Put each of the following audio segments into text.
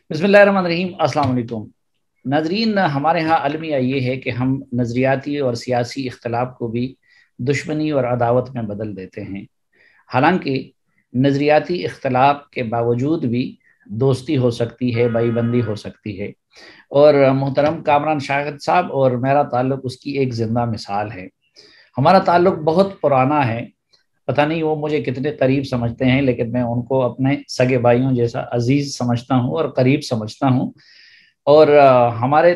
बिस्मिल्लाहिर्रहमानिर्रहीम। अस्सलाम वालेकुम नाजरीन। हमारे यहाँ अलमिया ये है कि हम नज़रियाती और सियासी इख्तलाफ को भी दुश्मनी और अदावत में बदल देते हैं। हालांकि नज़रियाती इख्तलाफ के बावजूद भी दोस्ती हो सकती है, भाईबंदी हो सकती है। और मोहतरम कामरान शाहिद साहब और मेरा ताल्लुक उसकी एक ज़िंदा मिसाल है। हमारा ताल्लुक बहुत पुराना है। पता नहीं वो मुझे कितने करीब समझते हैं, लेकिन मैं उनको अपने सगे भाइयों जैसा अजीज समझता हूँ और करीब समझता हूँ। और हमारे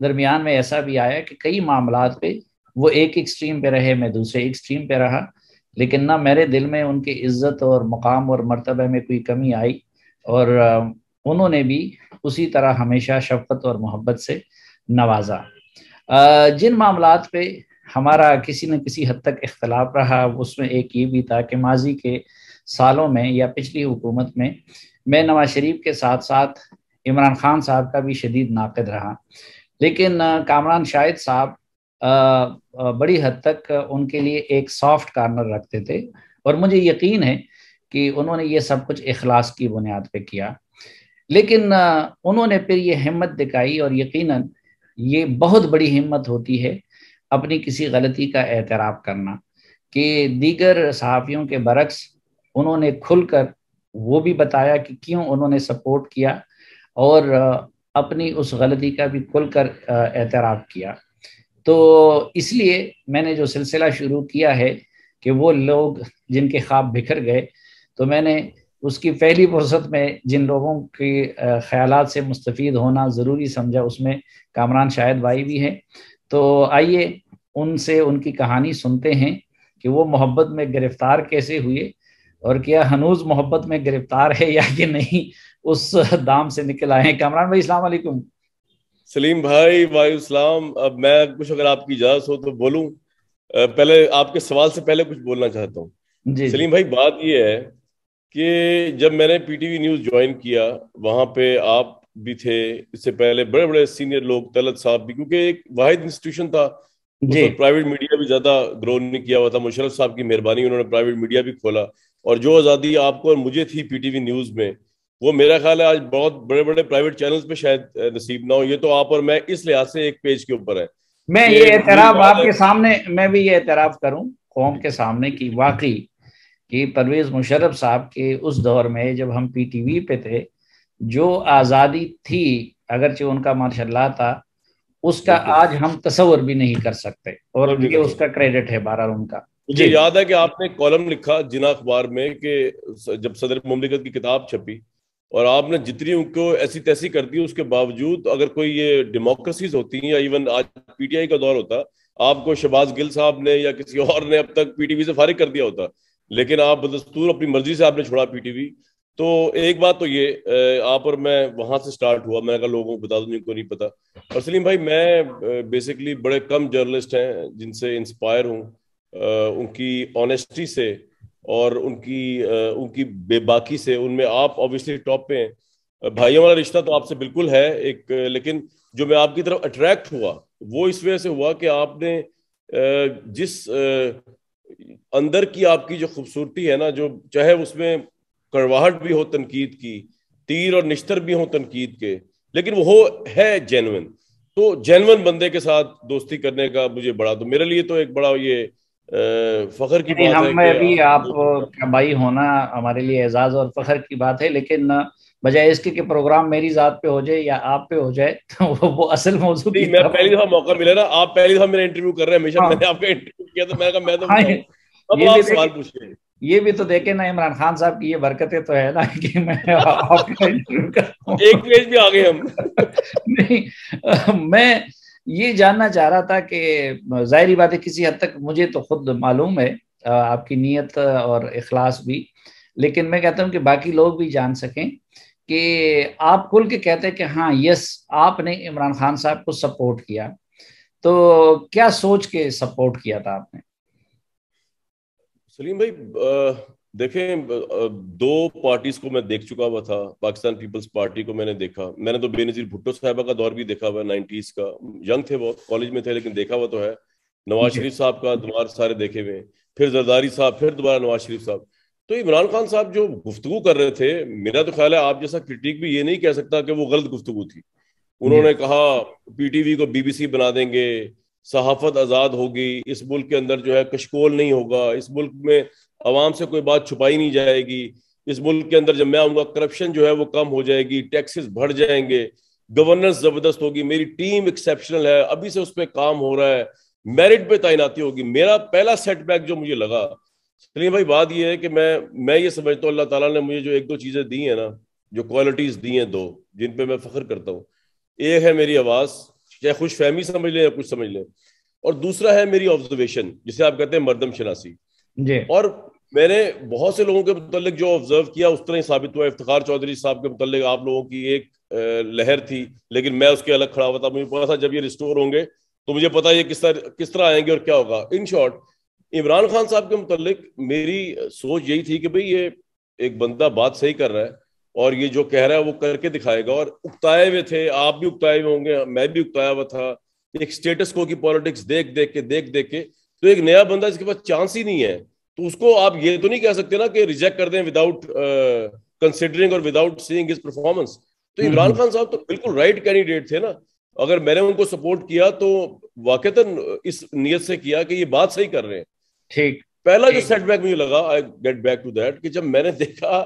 दरमियान में ऐसा भी आया कि कई मामलात पे वो एक एक्सट्रीम पे रहे, मैं दूसरे एक्सट्रीम पे रहा, लेकिन ना मेरे दिल में उनकी इज्जत और मकाम और मर्तबे में कोई कमी आई। और उन्होंने भी उसी तरह हमेशा शफकत और मोहब्बत से नवाजा। जिन मामलात पे हमारा किसी न किसी हद तक इख्तलाफ रहा, उसमें एक ये भी था कि माजी के सालों में या पिछली हुकूमत में मैं नवाज शरीफ के साथ साथ इमरान खान साहब का भी शदीद नाक़िद रहा। लेकिन कामरान शाहिद साहब बड़ी हद तक उनके लिए एक सॉफ्ट कार्नर रखते थे। और मुझे यकीन है कि उन्होंने ये सब कुछ इखलास की बुनियाद पे किया। लेकिन उन्होंने फिर ये हिम्मत दिखाई, और यकीनन ये बहुत बड़ी हिम्मत होती है अपनी किसी गलती का एतराफ़ करना, कि दीगर सहाफ़ियों के बरक्स उन्होंने खुलकर वो भी बताया कि क्यों उन्होंने सपोर्ट किया, और अपनी उस गलती का भी खुलकर एतराफ़ किया। तो इसलिए मैंने जो सिलसिला शुरू किया है कि वो लोग जिनके ख्वाब बिखर गए, तो मैंने उसकी पहली फुर्सत में जिन लोगों के ख्यालात से मुस्तफ़ीद होना ज़रूरी समझा, उसमें कामरान शाहिद भाई भी हैं। तो आइए उनसे उनकी कहानी सुनते हैं कि वो मोहब्बत में गिरफ्तार कैसे हुए, और क्या हनूज मोहब्बत में गिरफ्तार है या कि नहीं, उस दाम से निकल आए हैं। कामरान भाई, अस्सलाम वालेकुम। सलीम भाई वालेकुम। अब मैं कुछ अगर आपकी इजाजत हो तो बोलूं। पहले आपके सवाल से पहले कुछ बोलना चाहता हूँ। जी जी। सलीम भाई, बात ये है कि जब मैंने पीटीवी न्यूज ज्वाइन किया, वहां पे आप भी थे। इससे पहले बड़े बड़े सीनियर लोग, तलत साहब भी, क्योंकि एक वाहिद इंस्टीट्यूशन था। उस जी वक्त प्राइवेट मीडिया भी ज्यादा ग्रो नहीं किया हुआ था। मुशर्रफ साहब की मेहरबानी, उन्होंने प्राइवेट मीडिया भी खोला। और जो आज़ादी आपको और मुझे थी पीटीवी न्यूज में, वो मेरा ख्याल है आज बहुत बड़े बड़े प्राइवेट चैनल्स पे शायद नसीब ना हो। ये तो आप और मैं इस लिहाज से एक पेज के ऊपर है मैं ये कि मुझे एतराफ़ याद है। आपके सामने, मैं भी ये एतराफ़ करूं कौम के सामने कि वाकई कि परवेज मुशर्रफ साहब के उस दौर में जब हम पीटीवी पे थे, जो आज़ादी थी, अगरचे उनका माशाल्लाह था, उसका बिल्कुल, आज हम तसव्वुर भी नहीं कर सकते, और सब नहीं ये कर उसका सकते। क्रेडिट है बहरहाल उनका। मुझे जी याद है कि आपने एक कॉलम लिखा जिना अखबार में कि जब सदर मुमलिकत की किताब छपी, और आपने जितनी उनको ऐसी तैसी कर दी, उसके बावजूद अगर कोई ये डेमोक्रेसीज होती या इवन आज पीटीआई का दौर होता, आपको शहबाज गिल साहब ने या किसी और ने अब तक पीटीवी से फारिग कर दिया होता। लेकिन आप बदस्तूर अपनी मर्जी से आपने छोड़ा पीटीवी। तो एक बात तो ये, आप और मैं वहां से स्टार्ट हुआ। मैंने कहा लोगों को बता दूं जिनको नहीं पता। और सलीम भाई, मैं बेसिकली बड़े कम जर्नलिस्ट हैं जिनसे इंस्पायर हूँ, उनकी ऑनेस्टी से और उनकी बेबाकी से। उनमें आप ऑब्वियसली टॉप पे हैं। भाइयों वाला रिश्ता तो आपसे बिल्कुल है एक, लेकिन जो मैं आपकी तरफ अट्रैक्ट हुआ, वो इस वजह से हुआ कि आपने जिस अंदर की आपकी जो खूबसूरती है ना, जो चाहे उसमें कड़वाहट भी हो तनकीद की, तीर और निश्तर भी हो तनकीद के, लेकिन वो है जेन्युइन। तो जेन्युइन बंदे के साथ दोस्ती करने का मुझे बड़ा, तो मेरे लिए तो एक बड़ा ये फख्र की नहीं, बात है कि हमें भी आप आप दोस्त हैं। का भाई होना हमारे लिए एजाज और फख्र की बात है, लेकिन बजाय इसके कि प्रोग्राम मेरी जात पे हो जाए या आप पे हो जाए, तो वो असल मौजू की नहीं, मैं तरफ। पहली दफा मौका मिला ना, आप पहली दफा मेरा इंटरव्यू कर रहे हैं। हमेशा मैंने हाँ आपका इंटरव्यू किया, तो मैंने कहा मैं तो हाँ, बताऊं। अब ये भी आप सवाल देखे, पूछिए। ये भी तो देखे ना, इमरान खान साहब की ये बरकतें तो है ना कि मैं आपका इंटरव्यू करता एक हूँ। पेज भी आ गए हम। नहीं, मैं ये जानना चाह रहा था कि जाहिर बात है किसी हद तक मुझे तो खुद मालूम है आपकी नीयत और इखलास भी, लेकिन मैं कहता हूँ कि बाकी लोग भी जान सकें कि आप खुल के कहते हैं कि हाँ यस, आपने इमरान खान साहब को सपोर्ट किया, तो क्या सोच के सपोर्ट किया था आपने? सलीम भाई, देखें, दो पार्टीज को मैं देख चुका हुआ था। पाकिस्तान पीपल्स पार्टी को मैंने देखा। मैंने तो बेनजीर भुट्टो साहबा का दौर भी देखा हुआ, 90s का। यंग थे बहुत, कॉलेज में थे, लेकिन देखा हुआ तो है। नवाज जी शरीफ साहब का दौर सारे देखे हुए हैं। फिर जरदारी साहब, फिर दोबारा नवाज शरीफ साहब। तो इमरान खान साहब जो गुफ्तगू कर रहे थे, मेरा तो ख्याल है आप जैसा क्रिटिक भी ये नहीं कह सकता कि वो गलत गुफ्तगू थी। जी उन्होंने कहा पीटीवी को बीबीसी बना देंगे, सहाफत आजाद होगी, इस मुल्क के अंदर जो है कशकोल नहीं होगा, इस मुल्क में अवाम से कोई बात छुपाई नहीं जाएगी, इस मुल्क के अंदर जब मैं आऊंगा करप्शन जो है वो कम हो जाएगी, टैक्सेस बढ़ जाएंगे, गवर्नेंस जबरदस्त होगी, मेरी टीम एक्सेप्शनल है, अभी से उस पर काम हो रहा है, मेरिट पे तैनाती होगी। मेरा पहला सेटबैक जो मुझे लगा, सलीम भाई, बात यह है कि मैं ये समझता हूँ अल्लाह ताला ने मुझे जो एक दो चीजें दी हैं ना, जो क्वालिटीज दी हैं दो, जिन पे मैं फख्र करता हूँ। एक है मेरी आवाज, चाहे खुश फहमी समझ लें या कुछ समझ लें, और दूसरा है मेरी ऑब्जर्वेशन, जिसे आप कहते हैं मर्दम शनासी। जी और मैंने बहुत से लोगों के मुतल्लिक जो ऑब्जर्व किया उस तरह ही साबित हुआ। इफ्तिखार चौधरी साहब के मुतल्लिक आप लोगों की एक लहर थी, लेकिन मैं उसके अलग खड़ा हुआ था। मुझे पता था जब ये रिस्टोर होंगे तो मुझे पता ये किस तरह आएंगे और क्या होगा। इन शॉर्ट, इमरान खान साहब के मुतल्लिक मेरी सोच यही थी कि भाई ये एक बंदा बात सही कर रहा है और ये जो कह रहा है वो करके दिखाएगा। और उकताए हुए थे, आप भी उकताए हुए होंगे, मैं भी उकताया हुआ था, एक स्टेटस को की पॉलिटिक्स देख देख के तो एक नया बंदा जिसके पास चांस ही नहीं है, तो उसको आप ये तो नहीं कह सकते ना कि रिजेक्ट कर दें विदाउट कंसिडरिंग और विदाउट सीइंग हिज परफॉर्मेंस। तो इमरान हम्म। खान साहब तो बिल्कुल राइट कैंडिडेट थे ना। अगर मैंने उनको सपोर्ट किया तो वाकईतन इस नियत से किया कि ये बात सही कर रहे हैं। ठीक। पहला जो सेटबैक मुझे लगा, I get back to that, कि जब मैंने देखा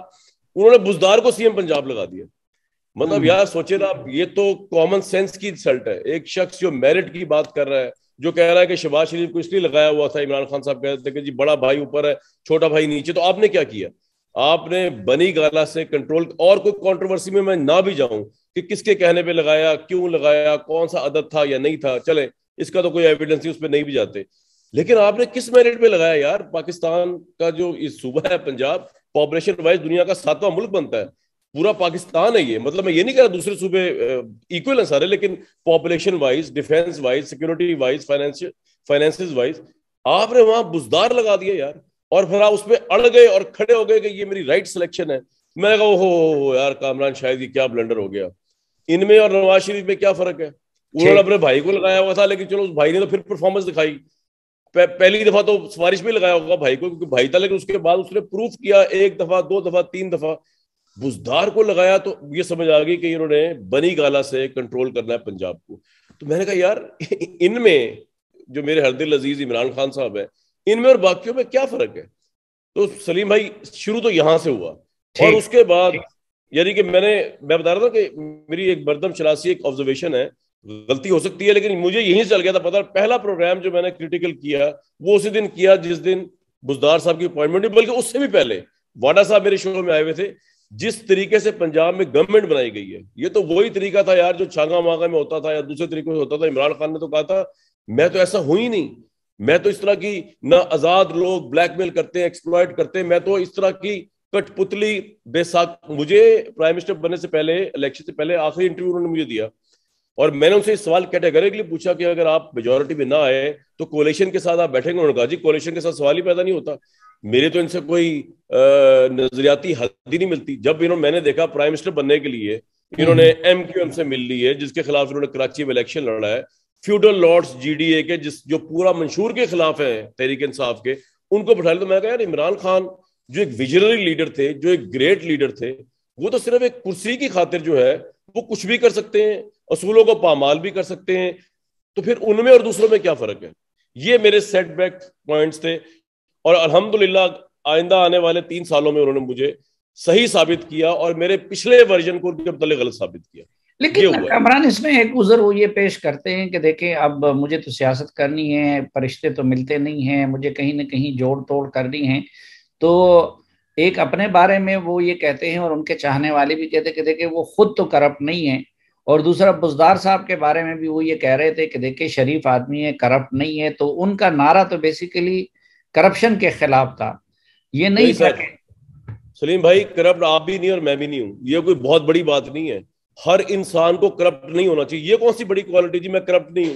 उन्होंने बुजदार को सीएम पंजाब लगा दिया। मतलब हम्म। यार सोचे ना आप, ये तो कॉमन सेंस की इंसल्ट है। एक शख्स जो मेरिट की बात कर रहा है, जो कह रहा है कि शहबाज शरीफ को इसलिए लगाया हुआ था, इमरान खान साहब कहते थे कि जी बड़ा भाई ऊपर है छोटा भाई नीचे, तो आपने क्या किया? आपने बनी गाला से कंट्रोल, और कोई कंट्रोवर्सी में मैं ना भी जाऊं कि किसके कहने पे लगाया, क्यों लगाया, कौन सा अदद था या नहीं था, चले इसका तो कोई एविडेंस नहीं, उस पर नहीं भी जाते। लेकिन आपने किस मेरिट पे लगाया यार? पाकिस्तान का जो इस सूबा है पंजाब, पॉपुलेशन वाइज दुनिया का 7वां मुल्क बनता है, पूरा पाकिस्तान है ये। मतलब मैं ये नहीं कह रहा दूसरे सूबे इक्वल है सारे, लेकिन population wise, defence wise, security wise, finances wise आपने वहां बुजदार लगा दिया यार। और फिर आप उसमें अड़ गए और खड़े हो गए कि ये मेरी राइट सिलेक्शन है। मैं कहा हो यार कामरान, शायद ये क्या ब्लंडर हो गया। इनमें और नवाज शरीफ में क्या फर्क है? उन्होंने ठीक। अपने भाई को लगाया हुआ था, लेकिन चलो उस भाई ने तो फिर परफॉर्मेंस दिखाई। पहली दफा तो सिफारिश में लगाया होगा भाई को क्योंकि भाई था, लेकिन उसके बाद उसने प्रूफ किया, एक दफा, दो दफा, तीन दफा बुजदार को लगाया, तो ये समझ आ गई कि इन्होंने बनी गाला से कंट्रोल करना है पंजाब को। तो मैंने कहा यार इनमें जो मेरे हरदिल अजीज इमरान खान साहब है, इनमें और बाकियों में क्या फर्क है? तो सलीम भाई, शुरू तो यहां से हुआ। और ठीक। उसके बाद यानी कि मैं बता रहा था कि मेरी एक बर्दम शनासी, एक ऑब्जर्वेशन है, गलती हो सकती है, लेकिन मुझे यही चल गया था पता। पहला प्रोग्राम जो मैंने क्रिटिकल किया वो उसी दिन किया जिस दिन बुजदार साहब की अपॉइंटमेंट, बल्कि उससे भी पहले वाडा साहब मेरे शो में आए हुए थे। जिस तरीके से पंजाब में गवर्नमेंट बनाई गई है, ये तो वही तरीका था यार जो छांगा मांगा में होता था या दूसरे तरीके से होता था। इमरान खान ने तो कहा था मैं तो ऐसा हूं ही नहीं, मैं तो इस तरह की ना आजाद लोग ब्लैकमेल करते हैं, एक्सप्लॉइट करते हैं, मैं तो इस तरह की कठपुतली बेसाख। मुझे प्राइम मिनिस्टर बनने से पहले, इलेक्शन से पहले, आखिरी इंटरव्यू उन्होंने मुझे दिया और मैंने उनसे इस सवाल कैटेगरिकली पूछा कि अगर आप मेजोरिटी में ना आए तो कोalition के साथ आप बैठेंगे? उन्होंने कहा जी कोalition के साथ सवाल ही पैदा नहीं होता। मेरे तो इनसे कोई नजरियाती हद ही नहीं मिलती। जब मैंने देखा प्राइम मिनिस्टर बनने के लिए इन्होंने हम्म। MQM से मिल ली है, जिसके खिलाफ इन्होंने कराची में इलेक्शन लड़ा है, फ्यूडल लॉर्ड्स GDA के, जो पूरा मंशूर के खिलाफ है, तहरीक इंसाफ के, उनको बैठा लिया। तो मैं कहा यार इमरान खान जो एक विजनरी लीडर थे, जो एक ग्रेट लीडर थे, वो तो सिर्फ एक कुर्सी की खातिर जो है वो कुछ भी कर सकते हैं, असूलों को पामाल भी कर सकते हैं। तो फिर उनमें और दूसरों में क्या फर्क है? ये मेरे सेटबैक पॉइंट्स थे। और अल्हम्दुलिल्लाह आइंदा आने वाले 3 सालों में उन्होंने मुझे सही साबित किया और मेरे पिछले वर्जन को उनके मतलब गलत साबित किया। ये लेकिन हुआ है। कमरान, इसमें एक उज़र वो ये पेश करते हैं कि देखें, अब मुझे तो सियासत करनी है, परिश्ते तो मिलते नहीं हैं, मुझे कहीं ना कहीं जोड़ तोड़ करनी है। तो एक अपने बारे में वो ये कहते हैं और उनके चाहने वाले भी कहते हैं कि देखें वो खुद तो करप्ट नहीं है, और दूसरा बुजदार साहब के बारे में भी वो ये कह रहे थे कि देखें शरीफ आदमी है, करप्ट नहीं है। तो उनका नारा तो बेसिकली करप्शन के खिलाफ था, ये नहीं नहीं था सर, कि। सलीम भाई, करप्ट आप भी नहीं और मैं भी नहीं हूं, ये कोई बहुत बड़ी बात नहीं है। हर इंसान को करप्ट नहीं होना चाहिए। ये कौन सी बड़ी क्वालिटी जी, मैं करप्ट नहीं हूं?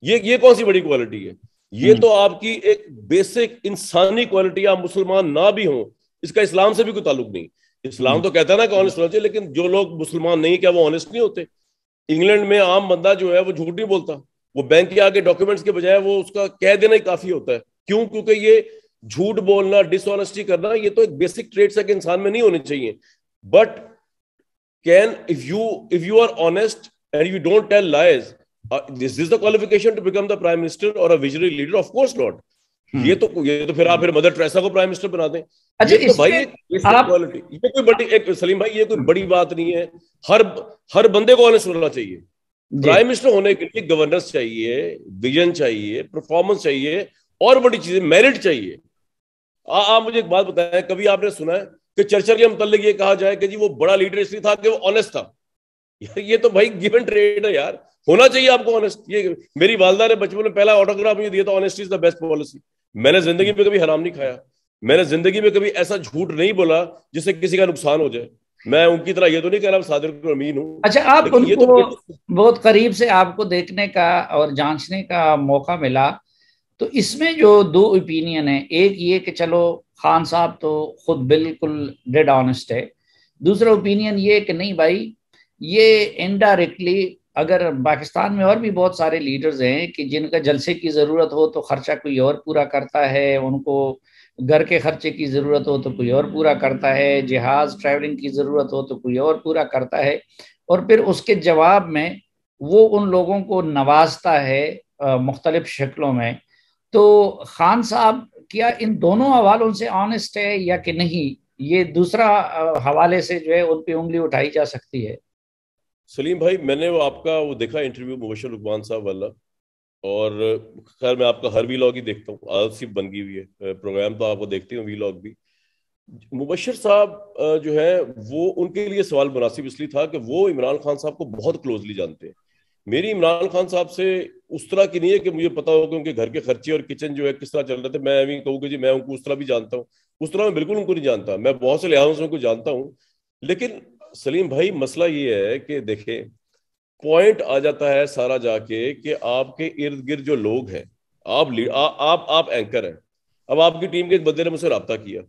ये कौन सी बड़ी क्वालिटी है? ये हम्म। तो आपकी एक बेसिक इंसानी क्वालिटी। आप मुसलमान ना भी हों, इसका इस्लाम से भी कोई ताल्लुक नहीं। इस्लाम हम्म। तो कहता है ना कि ऑनेस्ट होना चाहिए, लेकिन जो लोग मुसलमान नहीं, क्या वो ऑनेस्ट नहीं होते? इंग्लैंड में आम बंदा जो है वो झूठ नहीं बोलता, वो बैंक के आगे डॉक्यूमेंट्स के बजाय वो उसका कह देना ही काफी होता है। क्यों? क्योंकि ये झूठ बोलना, डिसऑनेस्टी करना, ये तो एक बेसिक ट्रेट्स है कि इंसान में नहीं होने चाहिए। But can if you are honest and you don't tell lies, this is the qualification to become the prime minister और a visionary leader? Of course not. ये तो फिर आप फिर मदर टेरेसा को प्राइम मिनिस्टर बना दें। अच्छा, ये तो भाई एक आप क्वालिटी, ये कोई बड़ी, एक सलीम भाई ये कोई बड़ी बात नहीं है। हर हर बंदे को ऑनेस्ट होना चाहिए। प्राइम मिनिस्टर होने के लिए गवर्नेंस चाहिए, विजन चाहिए, परफॉर्मेंस चाहिए, और बड़ी चीजें मेरिट चाहिए। आप मुझे एक बात बताएं, कभी आपने सुना है कि चर्चिल के मुतल्लिक ये कहा जाए कि जी वो बड़ा लीडर इसलिए था कि वो ऑनेस्ट था? ये तो भाई गिवन ट्रेड है यार, होना चाहिए आपको ऑनेस्ट। ये मेरी वालदा ने बचपन में पहला ऑटोग्राफ मुझे दिया था, honesty is the best policy. मैंने जिंदगी में कभी हराम नहीं खाया, मैंने जिंदगी में कभी ऐसा झूठ नहीं बोला जिससे किसी का नुकसान हो जाए। मैं उनकी तरह ये तो नहीं कह रहा सादिक अमीन हूँ। अच्छा, आप लेकिन ये उनको तो बहुत करीब से आपको देखने का और जांचने का मौका मिला, तो इसमें जो दो ओपिनियन है, एक ये कि चलो खान साहब तो खुद बिल्कुल डेड ऑनेस्ट है, दूसरा ओपिनियन ये कि नहीं भाई, ये इनडायरेक्टली, अगर पाकिस्तान में और भी बहुत सारे लीडर्स हैं कि जिनका जलसे की ज़रूरत हो तो खर्चा कोई और पूरा करता है, उनको घर के खर्चे की ज़रूरत हो तो कोई और पूरा करता है, जहाज़ ट्रैवलिंग की ज़रूरत हो तो कोई और पूरा करता है, और फिर उसके जवाब में वो उन लोगों को नवाजता है मुख्तलिफ शक्लों में। तो खान साहब क्या इन दोनों हवालों से ऑनेस्ट है या कि नहीं, ये दूसरा हवाले से जो है उन पे उंगली उठाई जा सकती है? सलीम भाई, मैंने वो आपका वो देखा इंटरव्यू मुबशर लुकमान साहब वाला, और खैर मैं आपका हर वीलॉग ही देखता हूँ, आदत सी बन गई हुई है, प्रोग्राम तो आपको देखती हूँ, वीलॉग भी। मुबशर साहब जो है वो, उनके लिए सवाल मुनासिब इसलिए था कि वो इमरान खान साहब को बहुत क्लोजली जानते हैं। मेरी इमरान खान साहब से उस तरह की नहीं है कि मुझे पता हो कि उनके घर के खर्चे और किचन जो है किस तरह चल रहे थे, मैं भी कहूँ कि जी मैं उनको उस तरह भी जानता हूँ। उस तरह मैं बिल्कुल उनको नहीं जानता, मैं बहुत से लिहाजों से उनको जानता हूँ। लेकिन सलीम भाई मसला ये है कि देखें, पॉइंट आ जाता है सारा जाके कि आपके इर्द गिर्द जो लोग हैं, आप एंकर हैं। अब आपकी टीम के एक बंदे ने मुझसे रब्ता किया।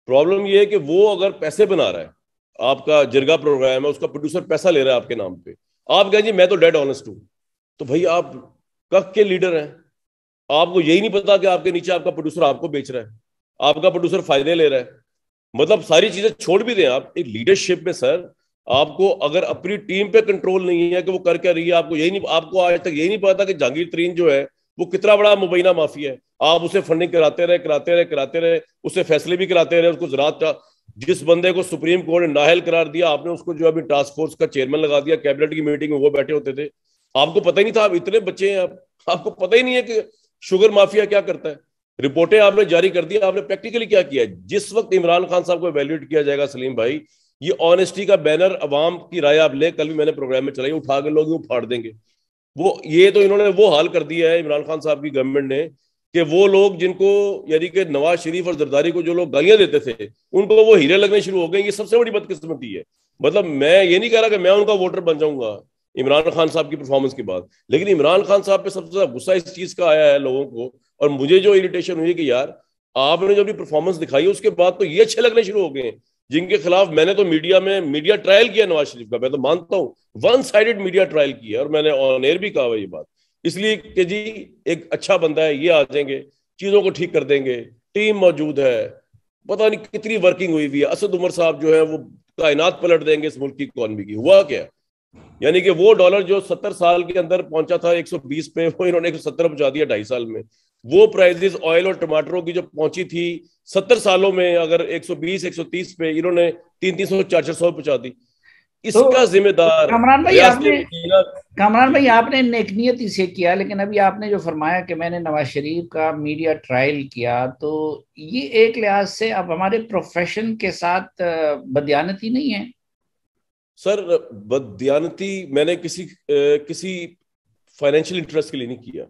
प्रॉब्लम ये है कि वो अगर पैसे बना रहा है, आपका जिरगा प्रोग्राम है, उसका प्रोड्यूसर पैसा ले रहा है आपके नाम पे, आप कहें जी मैं तो डेड ऑनेस्ट हूं, तो भाई आप कख के लीडर हैं? आपको यही नहीं पता कि आपके नीचे आपका प्रोड्यूसर आपको बेच रहा है, आपका प्रोड्यूसर फायदे ले रहा है। मतलब सारी चीजें छोड़ भी दें आप, एक लीडरशिप में सर आपको अगर अपनी टीम पे कंट्रोल नहीं है कि वो कर क्या रही है, आपको यही नहीं, आपको आज तक यही नहीं पता कि जहांगीर तरीन जो है वो कितना बड़ा मुबैना माफिया है। आप उसे फंडिंग कराते रहे, उससे फैसले भी कराते रहे, उसको ज़राअत का, जिस बंदे को सुप्रीम कोर्ट ने नाहल करार दिया, आपने उसको जो अभी टास्क फोर्स का चेयरमैन लगा दिया, कैबिनेट की मीटिंग में वो बैठे होते थे। आपको पता ही नहीं था, आप इतने बच्चे हैं, आपको पता ही नहीं है कि शुगर माफिया क्या करता है। रिपोर्टें आपने जारी कर दी, आपने प्रैक्टिकली क्या किया? जिस वक्त इमरान खान साहब को एवेल्यूएट किया जाएगा सलीम भाई, ये ऑनेस्टी का बैनर अवाम की राय आप ले, कल भी मैंने प्रोग्राम में चलाई, उठा के लोग फाड़ देंगे। वो ये तो इन्होंने वो हाल कर दिया है इमरान खान साहब की गवर्नमेंट ने कि वो लोग जिनको, यानी कि नवाज शरीफ और जरदारी को जो लोग गालियां देते थे, उनको वो हीरे लगने शुरू हो गए। ये सबसे बड़ी बदकिस्मती है। मतलब मैं ये नहीं कह रहा कि मैं उनका वोटर बन जाऊंगा इमरान खान साहब की परफॉर्मेंस के बाद, लेकिन इमरान खान साहब पे सबसे ज्यादा गुस्सा इस चीज का आया है लोगों को, और मुझे जो इरिटेशन हुई कि यार आपने जो अपनी परफॉर्मेंस दिखाई उसके बाद तो ये अच्छे लगने शुरू हो गए हैं जिनके खिलाफ मैंने तो मीडिया में मीडिया ट्रायल किया नवाज शरीफ का, मैं तो मानता हूँ वन साइडेड मीडिया ट्रायल किया, और मैंने ऑन एयर भी कहा हुआ ये बात, इसलिए कि जी एक अच्छा बंदा है, ये आ जाएंगे, चीजों को ठीक कर देंगे, टीम मौजूद है, पता नहीं कितनी वर्किंग हुई हुई है, असद उमर साहब जो है वो कायनात पलट देंगे इस मुल्क की इकॉनमी की। हुआ क्या? यानी कि वो डॉलर जो 70 साल के अंदर पहुंचा था 120 पे, वो इन्होंने 170 पहुंचा दिया 2.5 साल में। वो प्राइजेस ऑयल और टमाटरों की जो पहुंची थी 70 सालों में, अगर 120 130 पे, इन्होंने 300 400 पहुंचा दी। तो इसका जिम्मेदार कामरान भाई रियासत आपने मदीना। कामरान जी भाई जी आपने नेकनियत इसे किया, लेकिन अभी आपने जो फरमाया कि मैंने नवाज शरीफ का मीडिया ट्रायल किया, तो ये एक लिहाज से अब हमारे प्रोफेशन के साथ बदयानती नहीं है? सर, बददियानती मैंने किसी फाइनेंशियल इंटरेस्ट के लिए नहीं किया।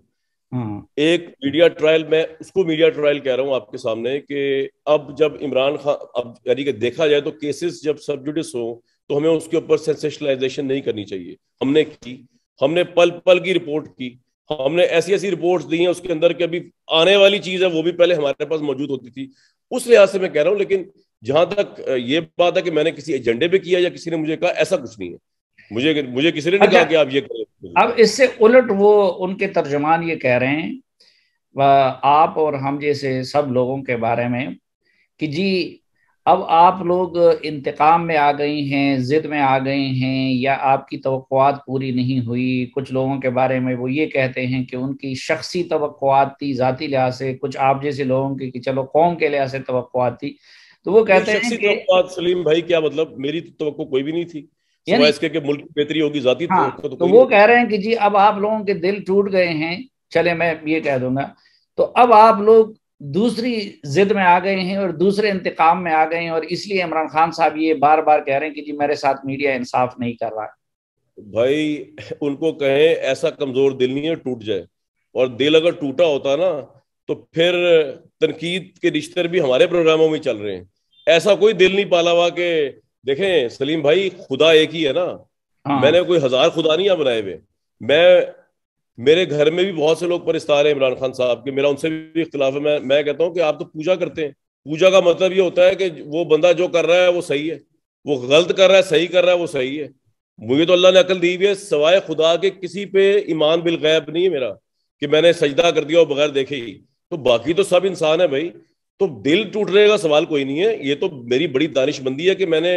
हाँ। एक मीडिया ट्रायल, मैं उसको मीडिया ट्रायल कह रहा हूं आपके सामने कि अब जब इमरान खान, अब यानी कि देखा जाए तो केसेस जब सब जुडिस हो तो हमें उसके ऊपर सेंसेशनलाइजेशन नहीं करनी चाहिए। हमने की, हमने पल पल की रिपोर्ट की, हमने ऐसी ऐसी रिपोर्ट्स दी हैं उसके अंदर कि अभी आने वाली चीज है वो भी पहले हमारे पास मौजूद होती थी। उस लिहाज से मैं कह रहा हूँ। लेकिन जहां तक ये बात है कि मैंने किसी एजेंडे पे किया या किसी ने मुझे कहा, ऐसा कुछ नहीं है। मुझे मुझे किसी ने नहीं अच्छा, कहा कि आप ये करें। अब इससे उलट वो उनके तर्जुमान ये कह रहे हैं आप और हम जैसे सब लोगों के बारे में कि जी अब आप लोग इंतकाम में आ गई हैं, जिद में आ गई हैं, या आपकी तवक्कुआत पूरी नहीं हुई। कुछ लोगों के बारे में वो ये कहते हैं कि उनकी शख्सी तवक्कुआत थी, जाती लिहाज से, कुछ आप जैसे लोगों की कि चलो कौम के लिहाज से तवक्कुआत थी। तो वो नहीं, कहते हैं शख्सी कि तवक्कुआत सलीम भाई क्या मतलब, मेरी तो तवक्को कोई भी नहीं थी, सिवाय यानी इसके कि मुल्क की बेहतरी होगी, जाती हाँ, तवक्को तो तो कोई वो नहीं। कह रहे हैं कि जी अब आप लोगों के दिल टूट गए हैं, चले मैं ये कह दूंगा, तो अब आप लोग दूसरी जिद में आ गए हैं और दूसरे इंतकाम में आ गए हैं, और इसलिए इमरान खान साहब ये बार बार कह रहे हैं कि जी मेरे साथ मीडिया इंसाफ नहीं कर रहा है। भाई उनको कहें ऐसा कमजोर दिल नहीं है टूट जाए, और दिल अगर टूटा होता ना तो फिर तनकीद के रिश्ते भी हमारे प्रोग्रामों में चल रहे हैं। ऐसा कोई दिल नहीं पाला हुआ कि देखें सलीम भाई, खुदा एक ही है ना। हाँ मैंने कोई हजार खुदा नहीं बनाए हुए। मैं मेरे घर में भी बहुत से लोग परिस्तार हैं इमरान खान साहब के, मेरा उनसे भी इख्तिलाफ है। मैं कहता हूँ कि आप तो पूजा करते हैं। पूजा का मतलब ये होता है कि वो बंदा जो कर रहा है वो सही है, वो गलत कर रहा है सही कर रहा है वो सही है। मुझे तो अल्लाह ने अकल दी हुई है, सवाए खुदा के किसी पे ईमान बिल गैब नहीं है मेरा कि मैंने सजदा कर दिया और बगैर देखे ही। तो बाकी तो सब इंसान है भाई। तो दिल टूटने का सवाल कोई नहीं है। ये तो मेरी बड़ी दानिशमंदी है कि मैंने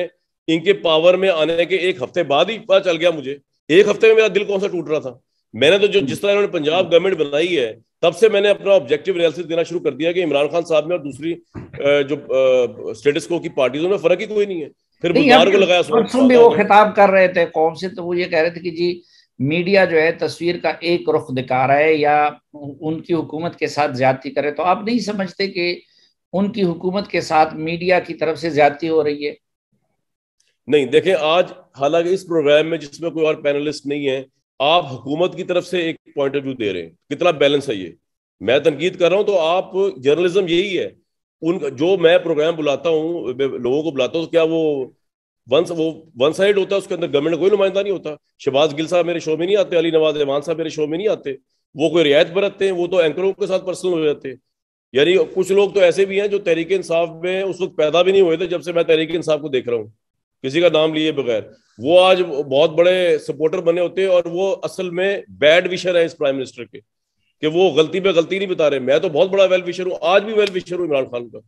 इनके पावर में आने के एक हफ्ते बाद ही पता चल गया मुझे। एक हफ्ते में मेरा दिल कौन सा टूट रहा था। मैंने तो जो जिस तरह इन्होंने पंजाब गवर्नमेंट बनाई है, तब से मैंने अपना ऑब्जेक्टिव एनालिसिस देना शुरू कर दिया कि इमरान खान साहब में और दूसरी जो स्टेटस को की पार्टीज में फर्क ही कोई नहीं है। फिर नहीं, बुधवार को अभी लगाया सोम को परसों भी आता वो नहीं। खिताब कर रहे थे कौम से, तो वो ये कह रहे थे कि जी मीडिया जो है तस्वीर का एक रुख दिखा रहा है या उनकी हुकूमत के साथ ज्यादती करे। तो आप नहीं समझते कि उनकी हुकूमत के साथ मीडिया की तरफ से ज्यादती हो रही है? नहीं देखें, आज हालांकि इस प्रोग्राम में जिसमें कोई और पैनलिस्ट नहीं है, आप हुकूमत की तरफ से एक पॉइंट ऑफ व्यू दे रहे हैं, कितना बैलेंस है ये। मैं तनकीद कर रहा हूं तो आप, जर्नलिज्म यही है। उन जो मैं प्रोग्राम बुलाता हूँ, लोगों को बुलाता हूँ, तो क्या वो वन साइड होता है? उसके अंदर गवर्नमेंट कोई नुमाइंदा नहीं होता। शहबाज गिल साहब मेरे शो में नहीं आते, अली नवाज रहमान साहब मेरे शो में नहीं आते। वो कोई रियायत बरतते हैं? वो तो एंकरों के साथ पर्सनल हो जाते हैं। यानी कुछ लोग तो ऐसे भी हैं जो तहरीक इंसाफ में उस वक्त पैदा भी नहीं हुए थे जब से मैं तहरीक इंसाफ को देख रहा हूँ, किसी का नाम लिए बगैर। वो आज बहुत बड़े सपोर्टर बने होते हैं, और वो असल में बैड विशर है इस प्राइम मिनिस्टर के, कि वो गलती पे गलती नहीं बता रहे। मैं तो बहुत बड़ा वेल विशर हूँ, आज भी वेल विशर हूँ इमरान खान का,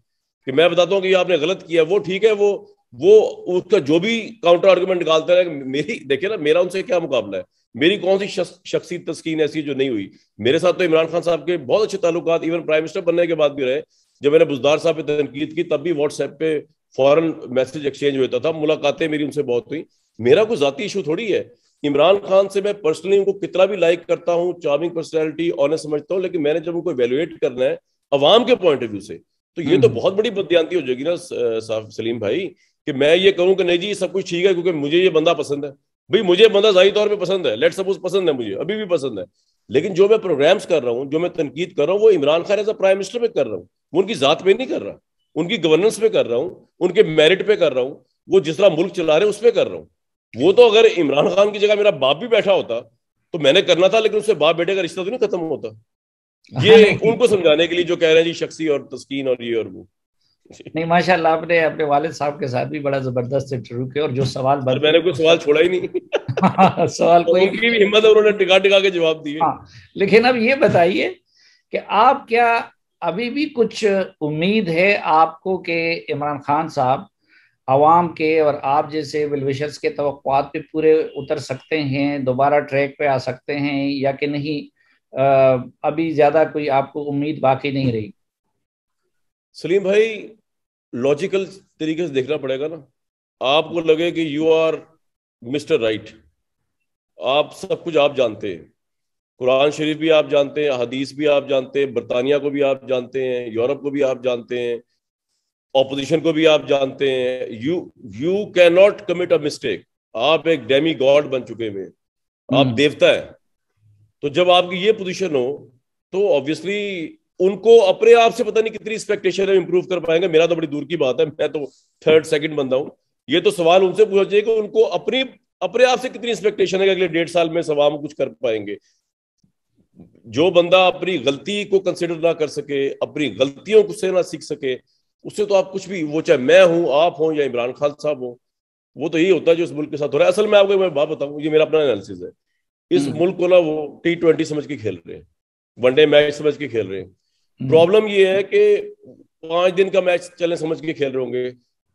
कि मैं बताता हूँ कि ये आपने गलत किया। वो ठीक है, वो उसका जो भी काउंटर आर्गुमेंट निकालता है, मेरी देखिए ना, मेरा उनसे क्या मुकाबला है? मेरी कौन सी शख्सी तस्कीन ऐसी जो नहीं हुई? मेरे साथ तो इमरान खान साहब के बहुत अच्छे ताल्लुकात इवन प्राइम मिनिस्टर बनने के बाद भी रहे। जब मैंने बुजदार साहब पे तनकीद की तब भी व्हाट्सएप पे फॉरन मैसेज एक्सचेंज होता था, मुलाकातें मेरी उनसे बहुत हुई। मेरा कोई जाती इशू थोड़ी है। इमरान खान से मैं पर्सनली उनको कितना भी लाइक करता हूँ, चार्मिंग पर्सनैलिटी, ऑनेस्ट समझता हूँ, लेकिन मैंने जब उनको इवेल्युएट करना है अवाम के पॉइंट ऑफ व्यू से, तो ये तो हम्म। बहुत बड़ी बदयांती हो जाएगी ना सलीम भाई, कि मैं ये कहूँ कि नहीं जी सब कुछ ठीक है क्योंकि मुझे ये बंदा पसंद है। भाई मुझे बंदा जाहिर तौर पे पसंद है, लेट सपोज पसंद है, मुझे अभी भी पसंद है। लेकिन जो मैं प्रोग्राम्स कर रहा हूँ, जो मैं तनकीद कर रहा हूँ, वो Imran Khan as a prime minister पे कर रहा हूँ। वो उनकी जात पे नहीं कर रहा, उनकी गवर्नेंस पे कर रहा हूँ, उनके मेरिट पे कर रहा हूँ, वो जिस तरह मुल्क चला रहे हैं उस पर कर रहा हूँ। वो तो अगर इमरान खान की जगह मेरा बाप भी बैठा होता तो मैंने करना था, लेकिन उससे बाप बेटे का रिश्ता तो नहीं खत्म होता। हाँ, ये नहीं उनको समझाने के लिए जो कह रहे हैं जी शख्सी और तस्कीन और ये और वो। नहीं, माशाल्लाह आपने अपने वालिद साहब के साथ भी बड़ा जबरदस्त इंटरव्यू किया, और जो सवाल और बनते मैंने कोई थे सवाल छोड़ा ही नहीं। सवाल और कोई भी उनकी भी नहीं। हिम्मत है, उन्होंने टिका टिका के जवाब दिए। हाँ, लेकिन अब ये बताइए कि आप क्या अभी भी कुछ उम्मीद है आपको कि इमरान खान साहब आवाम के और आप जैसे वेलविशर्स के तवक्कुआत पे पूरे उतर सकते हैं, दोबारा ट्रैक पे आ सकते हैं, या कि नहीं? अभी ज्यादा कोई आपको उम्मीद बाकी नहीं रही? सलीम भाई, लॉजिकल तरीके से देखना पड़ेगा ना। आपको लगे कि यू आर मिस्टर राइट, आप सब कुछ आप जानते हैं, कुरान शरीफ भी आप जानते हैं, हदीस भी आप जानते हैं, बरतानिया को भी आप जानते हैं, यूरोप को भी आप जानते हैं, ऑपोजिशन को भी आप जानते हैं। You can not commit a mistake. आप एक डेमी गॉड बन चुके हैं, आप हम्म। देवता है। तो जब आपकी ये पोजीशन हो तो ऑब्वियसली उनको अपने आप से पता नहीं कितनी एक्सपेक्टेशन है इंप्रूव कर पाएंगे। मेरा तो बड़ी दूर की बात है, मैं तो थर्ड सेकंड बंदा हूं। ये तो सवाल उनसे पूछना चाहिए कि उनको अपनी अपने आप से कितनी एक्सपेक्टेशन है कि अगले 1.5 साल में सवाल कुछ कर पाएंगे। जो बंदा अपनी गलती को कंसिडर ना कर सके, अपनी गलतियों से ना सीख सके, उससे तो आप कुछ भी, वो चाहे मैं हूं, आप हो या इमरान खान साहब हो, वो तो यही होता है जो इस मुल्क के साथ हो रहा है। असल में आपको मैं बात बताऊं, ये मेरा अपना एनालिसिस है। इस हम्म। मुल्क को ना वो T20 समझ के खेल रहे हैं, वनडे मैच समझ के खेल रहे हैं। प्रॉब्लम ये है कि 5 दिन का मैच चले समझ के खेल रहे होंगे,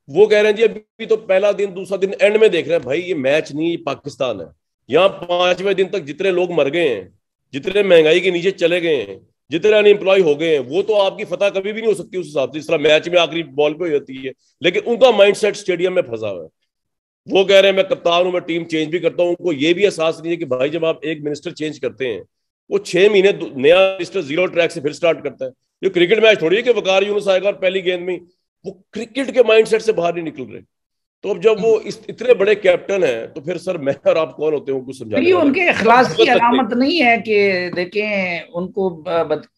वो कह रहे हैं जी अभी तो पहला दिन दूसरा दिन एंड में देख रहे हैं। भाई ये मैच नहीं, ये पाकिस्तान है। यहाँ 5वें दिन तक जितने लोग मर गए हैं, जितने महंगाई के नीचे चले गए हैं, जितने अनएम्प्लॉय हो गए हैं, वो तो आपकी फतह कभी भी नहीं हो सकती उस हिसाब से जिस तरह मैच में आखिरी बॉल पे हो जाती है। लेकिन उनका माइंडसेट स्टेडियम में फंसा हुआ है। वो कह रहे हैं मैं कप्तान हूं, मैं टीम चेंज भी करता हूं। उनको ये भी एहसास नहीं है कि भाई जब आप एक मिनिस्टर चेंज करते हैं, वो 6 महीने नया मिनिस्टर जीरो ट्रैक से फिर स्टार्ट करता है। ये क्रिकेट मैच थोड़ी है कि वकार यूनुस आएगा और पहली गेंद में। वो क्रिकेट के माइंडसेट से बाहर नहीं निकल रहे। तो अब जब वो इतने बड़े कैप्टन हैं, तो फिर सर मैं और आप कौन होते हैं कुछ समझाने ये वाले? उनके इखलास की अलामत नहीं है कि देखें उनको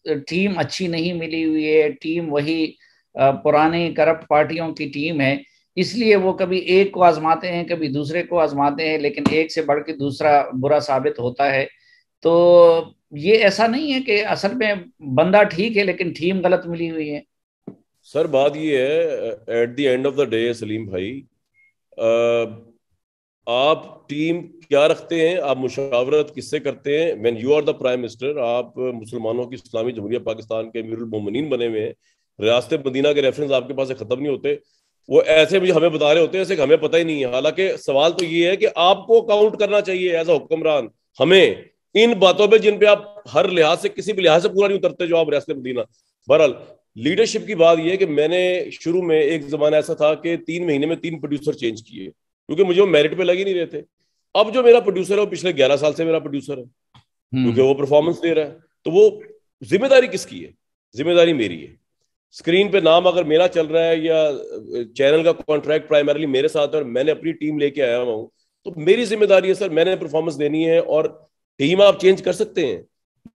टीम अच्छी नहीं मिली हुई है, टीम वही पुरानी करप्ट पार्टियों की टीम है, इसलिए वो कभी एक को आजमाते हैं कभी दूसरे को आजमाते हैं, लेकिन एक से बढ़ के दूसरा बुरा साबित होता है। तो ये ऐसा नहीं है कि असल में बंदा ठीक है लेकिन टीम गलत मिली हुई है। सर बात ये है, at the end of the day Salim भाई, आप टीम क्या रखते हैं, आप मुशावरत किससे करते हैं? When you are the prime minister, आप मुसलमानों की इस्लामी जमहूरिया पाकिस्तान के अमीरुल मोमिनीन बने हुए हैं। रियासत मदीना के रेफरेंस आपके पास खत्म नहीं होते। वो ऐसे मुझे हमें बता रहे होते हैं ऐसे कि हमें पता ही नहीं है। हालांकि सवाल तो ये है कि आपको काउंट करना चाहिए एज अ हुक्मरान हमें इन बातों पे जिन पे आप हर लिहाज से किसी भी लिहाज से पूरा नहीं उतरते जो आप रियासत मदीना। बहरहाल लीडरशिप की बात यह है कि मैंने शुरू में एक जमाना ऐसा था कि 3 महीने में 3 प्रोड्यूसर चेंज किए, क्योंकि मुझे वो मेरिट पे लग ही नहीं रहे थे। अब जो मेरा प्रोड्यूसर है वो पिछले 11 साल से मेरा प्रोड्यूसर है, क्योंकि वो परफॉर्मेंस दे रहा है। तो वो जिम्मेदारी किसकी है? जिम्मेदारी मेरी है। स्क्रीन पे नाम अगर मेरा चल रहा है या चैनल का कॉन्ट्रैक्ट प्राइमरली मेरे साथ है और मैंने अपनी टीम लेके आया हूं, तो मेरी जिम्मेदारी है सर, मैंने परफॉर्मेंस देनी है। और टीम आप चेंज कर सकते हैं,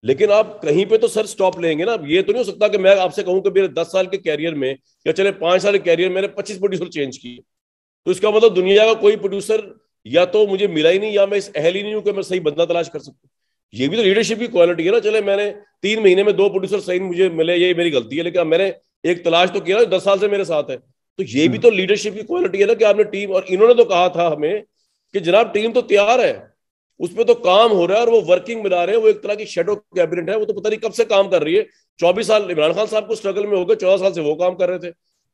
लेकिन आप कहीं पे तो सर स्टॉप लेंगे ना। ये तो नहीं हो सकता कि मैं आपसे कहूं कि मेरे 10 साल के कैरियर में या चले 5 साल के कैरियर में मैंने 25 प्रोड्यूसर चेंज किए। तो इसका मतलब दुनिया का कोई प्रोड्यूसर या तो मुझे मिला ही नहीं, या मैं इस अहल ही नहीं हूं कि मैं सही बंदा तलाश कर सकूं। ये भी तो लीडरशिप की क्वालिटी है ना। चले मैंने 3 महीने में 2 प्रोड्यूसर सही मुझे मिले, ये मेरी गलती है, लेकिन मैंने एक तलाश तो किया ना, 10 साल से मेरे साथ है। तो ये भी तो लीडरशिप की क्वालिटी है ना कि आपने टीम, और इन्होंने तो कहा था हमें कि जनाब टीम तो तैयार है, उसमें तो काम हो रहा है और वो वर्किंग बना रहे हैं। वो एक तरह की शेडो कैबिनेट है, वो तो पता नहीं कब से काम कर रही है। 24 साल इमरान खान साहब को स्ट्रगल में हो गए, 14 साल से वो काम कर रहे थे,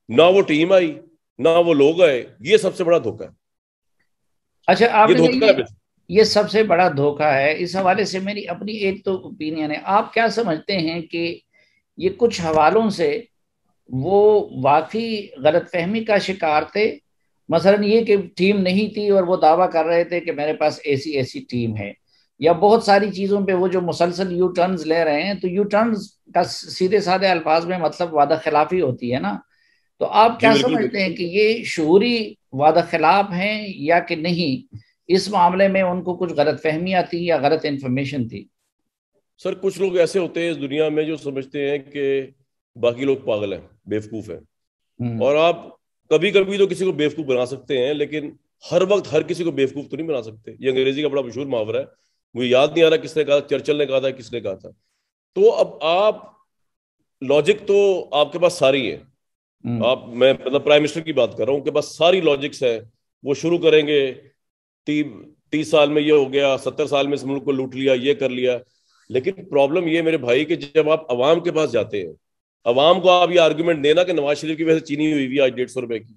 ना वो टीम आई ना वो लोग आए। ये सबसे बड़ा धोखा है। अच्छा, ये आपने धोखा है। ये सबसे बड़ा धोखा है। इस हवाले से मेरी अपनी एक तो ओपिनियन है, आप क्या समझते हैं कि ये कुछ हवालों से वो वाकई गलतफहमी का शिकार थे? मसलन ये कि टीम नहीं थी और वो दावा कर रहे थे कि मेरे पास ऐसी ऐसी टीम है, या बहुत सारी चीजों पे वो जो मुसलसल यू टर्न्स ले रहे हैं, तो यू टर्न्स का सीधे साधे अल्फाज में मतलब वादा खिलाफी होती है ना। तो आप जी क्या बिल्कुल समझते हैं बिल्कुल। कि ये शूरी वादा खिलाफ हैं या कि नहीं, इस मामले में उनको कुछ गलतफहमियां थी या गलत इंफॉर्मेशन थी? सर कुछ लोग ऐसे होते हैं इस दुनिया में जो समझते हैं कि बाकी लोग पागल हैं, बेवकूफ हैं। हम्म। और आप कभी कभी तो किसी को बेवकूफ बना सकते हैं, लेकिन हर वक्त हर किसी को बेवकूफ तो नहीं बना सकते। ये अंग्रेजी का बड़ा मशहूर मुहावरा है, मुझे याद नहीं आ रहा किसने कहा, चर्चिल ने कहा था, किसने कहा था। तो अब आप लॉजिक तो आपके पास सारी है। हम्म। आप, मैं मतलब प्राइम मिनिस्टर की बात कर रहा हूँ, उनके पास सारी लॉजिक्स है। वो शुरू करेंगे 30 साल में ये हो गया, 70 साल में इस मुल्क को लूट लिया, ये कर लिया। लेकिन प्रॉब्लम ये मेरे भाई कि जब आप अवाम के पास जाते हैं, अवाम को आप ये आर्गुमेंट देना कि नवाज शरीफ की वजह से चीनी हुई हुई आज 150 रुपए की,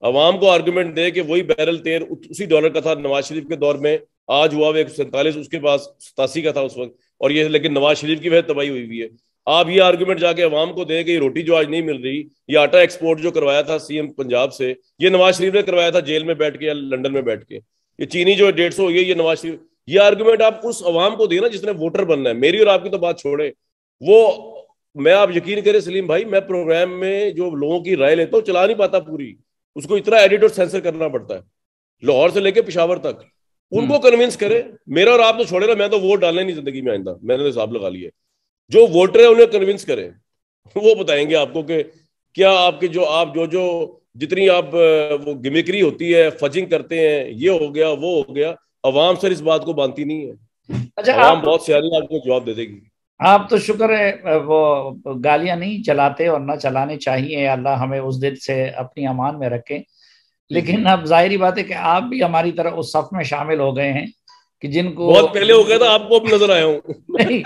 अवाम को आर्गुमेंट दे कि वही बैरल तेल उसी डॉलर का था नवाज शरीफ के दौर में, आज हुआ वो 147, उसके पास 87 का था उस वक्त, और ये लेकिन नवाज शरीफ की वजह तबाही हुई हुई है। आप ये आर्गुमेंट जाके अवाम को दें कि ये रोटी जो आज नहीं मिल रही, ये आटा एक्सपोर्ट जो करवाया था सीएम पंजाब से, ये नवाज शरीफ ने करवाया था जेल में बैठ के या लंदन में बैठ के, ये चीनी जो 150 हुई है ये नवाज शरीफ। ये आर्गुमेंट आप उस अवाम को देना जिसने वोटर बनना है। मेरी और आपकी तो बात छोड़े, वो मैं, आप यकीन करें सलीम भाई, मैं प्रोग्राम में जो लोगों की राय लेता हूँ चला नहीं पाता पूरी, उसको इतना एडिट और सेंसर करना पड़ता है, लाहौर से लेके पेशावर तक। हम्म। उनको कन्विंस करे। मेरा और आप तो छोड़े ना, मैं तो वोट डालने नहीं जिंदगी में आइंदा, मैंने तो हिसाब लगा लिया। जो वोटर है उन्हें कन्विंस करें, वो बताएंगे आपको कि क्या आपके जो आप जो जो जितनी आप वो गिमिक्री होती है, फजिंग करते हैं, ये हो गया वो हो गया। अवाम सर इस बात को मानती नहीं है। अच्छा, अवाम बहुत सियानी, आपको जवाब दे देगी। आप तो शुक्र है वो गालियां नहीं चलाते और ना चलाने चाहिए, अल्लाह हमें उस दिन से अपनी अमान में रखे। जी जी। लेकिन अब जाहिर बात है कि आप भी हमारी तरह उस सफ में शामिल हो गए हैं कि जिनको बहुत पहले हो गया था, आपको अब नजर आया हूँ। नहीं,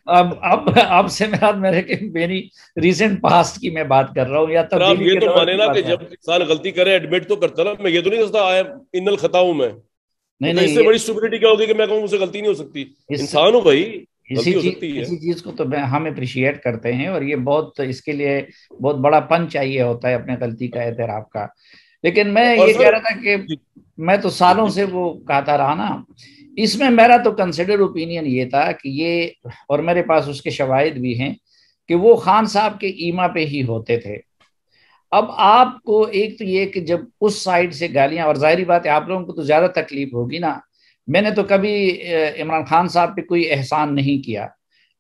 अब आपसे मेरी रीसेंट पास्ट की मैं बात कर रहा हूँ, या पर आप तब्दीली ये के तो दौर माने की ना बात कि है। जब इंसान गलती करे एडमिट तो करता ना। मैं ये तो नहीं समझता आई एम इनल खता हूं मैं। नहीं मतलब नहीं, इससे ये बड़ी स्टुपिडिटी क्या होगी कि मैं कहूँ मुझसे गलती नहीं हो सकती। इस इंसान हूं भाई, इसी गलती हो चीज सकती है। इसी चीज को तो हम अप्रिशिएट करते हैं, और ये बहुत, इसके लिए बहुत बड़ा पन चाहिए होता है अपने गलती का एतराफ का। लेकिन मैं और ये कह सर, रहा था कि जी मैं तो जी सालों जी से वो कहता रहा ना, इसमें मेरा तो कंसिडर ओपिनियन ये था कि ये, और मेरे पास उसके शवाहिद भी हैं, कि वो खान साहब के ईमा पे ही होते थे। अब आपको एक तो ये कि जब उस साइड से गालियां, और जाहिर बात है आप लोगों को तो ज्यादा तकलीफ होगी ना, मैंने तो कभी इमरान खान साहब पे कोई एहसान नहीं किया,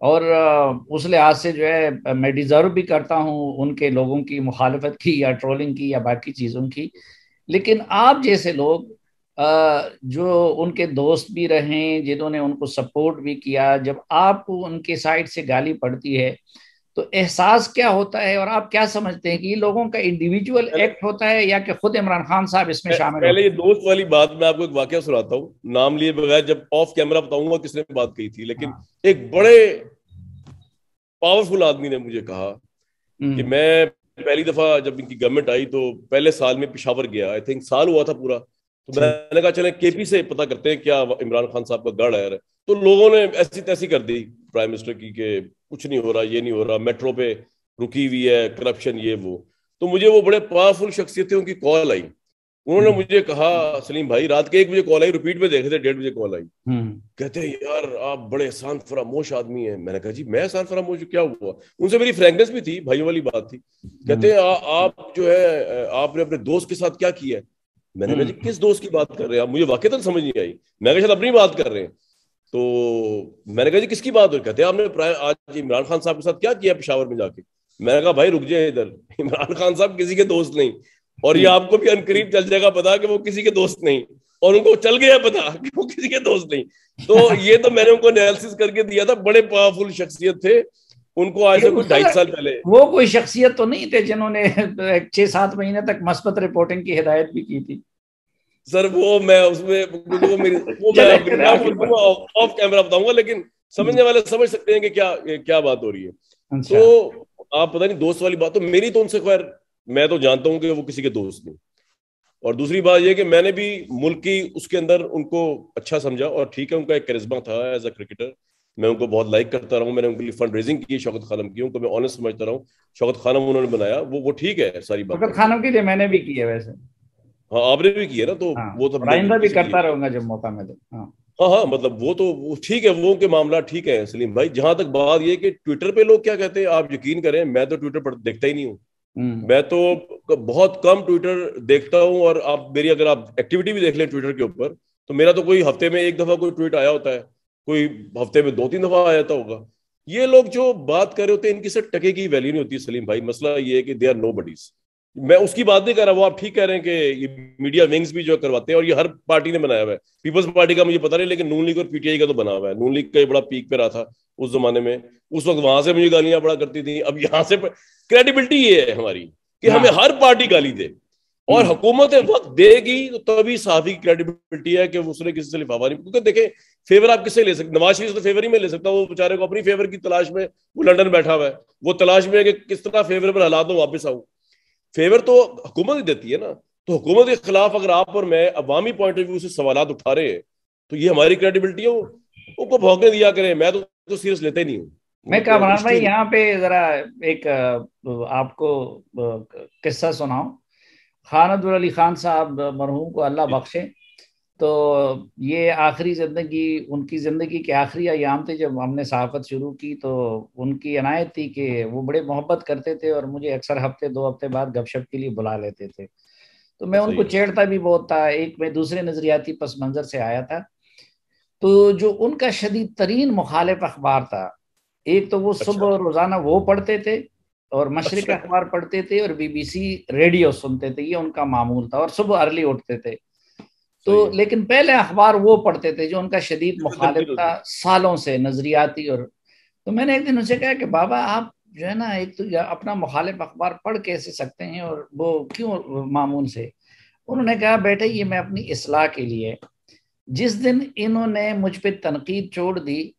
और उस लिहाज से जो है मैं डिजर्व भी करता हूँ उनके लोगों की मुखालफत की या ट्रोलिंग की या बाकी चीज़ों की। लेकिन आप जैसे लोग जो उनके दोस्त भी रहे, जिन्होंने उनको सपोर्ट भी किया, जब आपको उनके साइड से गाली पड़ती है तो एहसास क्या होता है, और आप क्या समझते हैं कि ये लोगों का इंडिविजुअल पहले एक्ट होता है या कि खुद इमरान खान साहब इसमें शामिल पहले होते ये हैं? दोस्त वाली बात मैं आपको एक वाकया सुनाता हूँ, नाम लिए बगैर। जब ऑफ कैमरा बताऊंगा किसने बात कही थी, लेकिन हाँ। एक बड़े पावरफुल आदमी ने मुझे कहा कि हम्म। मैं पहली दफा जब इनकी गवर्नमेंट आई तो पहले साल में पेशावर गया, आई थिंक साल हुआ था पूरा। तो ठीक। मैंने कहा चले केपी से पता करते हैं क्या इमरान खान साहब का गढ़ है। तो लोगों ने ऐसी तैसी कर दी प्राइम मिनिस्टर की कि कुछ नहीं हो रहा, ये नहीं हो रहा, मेट्रो पे रुकी हुई है, करप्शन ये वो। तो मुझे वो बड़े पावरफुल शख्सियत थे, उनकी कॉल आई। उन्होंने हम्म। मुझे कहा सलीम भाई, रात के 1 बजे कॉल आई, रिपीट में देखे थे 1:30 बजे कॉल आई। हम्म। कहते हैं यार आप बड़े एहसान फरामोश आदमी हैं। मैंने कहा जी मैं एहसान फरामोश हूं, क्या हुआ? उनसे मेरी फ्रैंकनेस भी थी, भाई वाली बात थी। कहते हम्म। हैं आप जो है आपने अपने दोस्त के साथ क्या किया है?" मैंने कहा जी हम्म। किस दोस्त की बात कर रहे हैं आप? मुझे वाकई तक समझ नहीं आई। मैं कहा शायद अपनी बात कर रहे हैं। तो मैंने कहा जी किसकी बात हो? कहते हैं आपने आज इमरान खान साहब के साथ क्या किया पेशावर में जाके। मैंने कहा भाई रुक जाए इधर, इमरान खान साहब किसी के दोस्त नहीं। और ये हम्म। आपको भी अनकरीब चल जाएगा पता कि वो किसी के दोस्त नहीं। और उनको चल गया पता कि वो किसी के दोस्त नहीं। तो ये तो मैंने उनको एनालिसिस करके दिया था, बड़े पावरफुल शख्सियत थे। उनको आज ये से कोई उसका 2.5 साल पहले। वो कोई शख्सियत तो नहीं थे जिन्होंने 6-7 महीने तक मस्बत रिपोर्टिंग की हिदायत भी की थी? सर वो मैं उसमें, क्योंकि वो मेरी, वो मैं चले चले मैं आपको आगे बताऊंगा, बढ़ते ऑफ कैमरा बताऊंगा, लेकिन हैं। समझने वाले समझ सकते हैं कि क्या क्या बात हो रही है। अच्छा। तो आप पता नहीं दोस्त वाली बात तो मेरी तो उनसे, खैर मैं तो जानता हूं कि वो किसी के दोस्त नहीं। और दूसरी बात यह कि मैंने भी मुल्क की उसके अंदर उनको अच्छा समझा, और ठीक है उनका एक करिश्मा था एज अ क्रिकेटर। मैं उनको बहुत लाइक करता रहा हूँ, मैंने उनके लिए फंड रेजिंग की शौकत खानम की, उनको मैं ऑनेस्ट समझता रहा हूँ। शौकत खानम उन्होंने बनाया, वो ठीक है सारी वक़्त बातें। खानों के लिए मैंने भी तो की है वैसे। हाँ आपने भी की है ना, तो हाँ, वो तो और मैं आइंदा भी किसी के करता लिए। रहूंगा जब मौका मिले। हाँ। हाँ हाँ, मतलब वो तो वो ठीक है, वो के मामला ठीक है सलीम भाई। जहां तक बात ये कि ट्विटर पे लोग क्या कहते हैं, आप यकीन करें मैं तो ट्विटर पर देखता ही नहीं हूँ। हम्म। मैं तो बहुत कम ट्विटर देखता हूँ। और आप मेरी अगर आप एक्टिविटी भी देख लें ट्विटर के ऊपर, तो मेरा तो कोई हफ्ते में एक दफा कोई ट्वीट आया होता है, कोई हफ्ते में 2-3 दफा आ जाता होगा। ये लोग जो बात कर रहे होते हैं इनकी सर टके की वैल्यू नहीं होती सलीम भाई। मसला ये है कि दे आर नो बडीज। मैं उसकी बात नहीं कर रहा, वो आप ठीक कह रहे हैं कि ये मीडिया विंग्स भी जो करवाते हैं, और ये हर पार्टी ने बनाया हुआ है। पीपल्स पार्टी का मुझे पता नहीं, लेकिन नून लीग और पीटीआई का तो बना हुआ है। नून लीग का बड़ा पीक पे रहा था उस जमाने में। उस वक्त वहां से मुझे गालियां पड़ा करती थी। अब यहाँ से क्रेडिबिलिटी ये है हमारी कि हमें हाँ। हर पार्टी गाली दे, और हम्म। हुकूमत वक्त देगी तो तभी सहाफी की क्रेडिबिलिटी है कि उसने किसी से लिफाफा नहीं। क्योंकि देखें फेवर आप किससे ले सकते? नवाज शरीफ तो फेवर ही में ले सकता, वो बेचारे को अपनी फेवर की तलाश में वो लंदन बैठा हुआ है। वो तलाश में है कि किस तरह फेवरेबल हालात में वापस आऊं। फेवर तो हुकूमत ही देती है ना। तो हुकूमत के खिलाफ अगर आप और मैं अवामी पॉइंट ऑफ व्यू से सवाल उठा रहे हैं, तो ये हमारी क्रेडिबिलिटी है। उनको भौंकने दिया करें, मैं तो सीरियस लेते ही नहीं हूँ। मैं वो तो कामरान भाई हिस्ट्री। यहाँ पे जरा एक आपको किस्सा सुनाऊं। खान अब्दुल अली खान साहब मरहूम को अल्लाह बख्शे। तो ये आखिरी जिंदगी, उनकी जिंदगी के आखिरी अयाम थे जब हमने सहाफत शुरू की। तो उनकी अनायत थी कि वो बड़े मोहब्बत करते थे और मुझे अक्सर हफ्ते 2 हफ्ते बाद गपशप के लिए बुला लेते थे। तो मैं सही उनको है। छेड़ता भी बहुत था। एक मैं दूसरे नजरियाती पस मंजर से आया था। तो जो उनका शदीद तरीन मुखालिफ अखबार था, एक तो वो अच्छा सुबह रोजाना वो पढ़ते थे, और मशरिक अच्छा। अखबार पढ़ते थे, और बीबीसी रेडियो सुनते थे। ये उनका मामूल था, और सुबह अर्ली उठते थे। सही तो है। लेकिन पहले अखबार वो पढ़ते थे जो उनका शदीद इसमें मुखालिफ तब्दील था होती सालों से, नजरियाती। और तो मैंने एक दिन उनसे कहा कि बाबा आप जो है ना, एक तो अपना मुखालिफ अखबार पढ़ कैसे सकते हैं, और वो क्यों मामून से? उन्होंने कहा बेटे ये मैं अपनी इस्लाह के लिए। जिस दिन इन्होंने मुझ पे तनकीद छोड़ दी,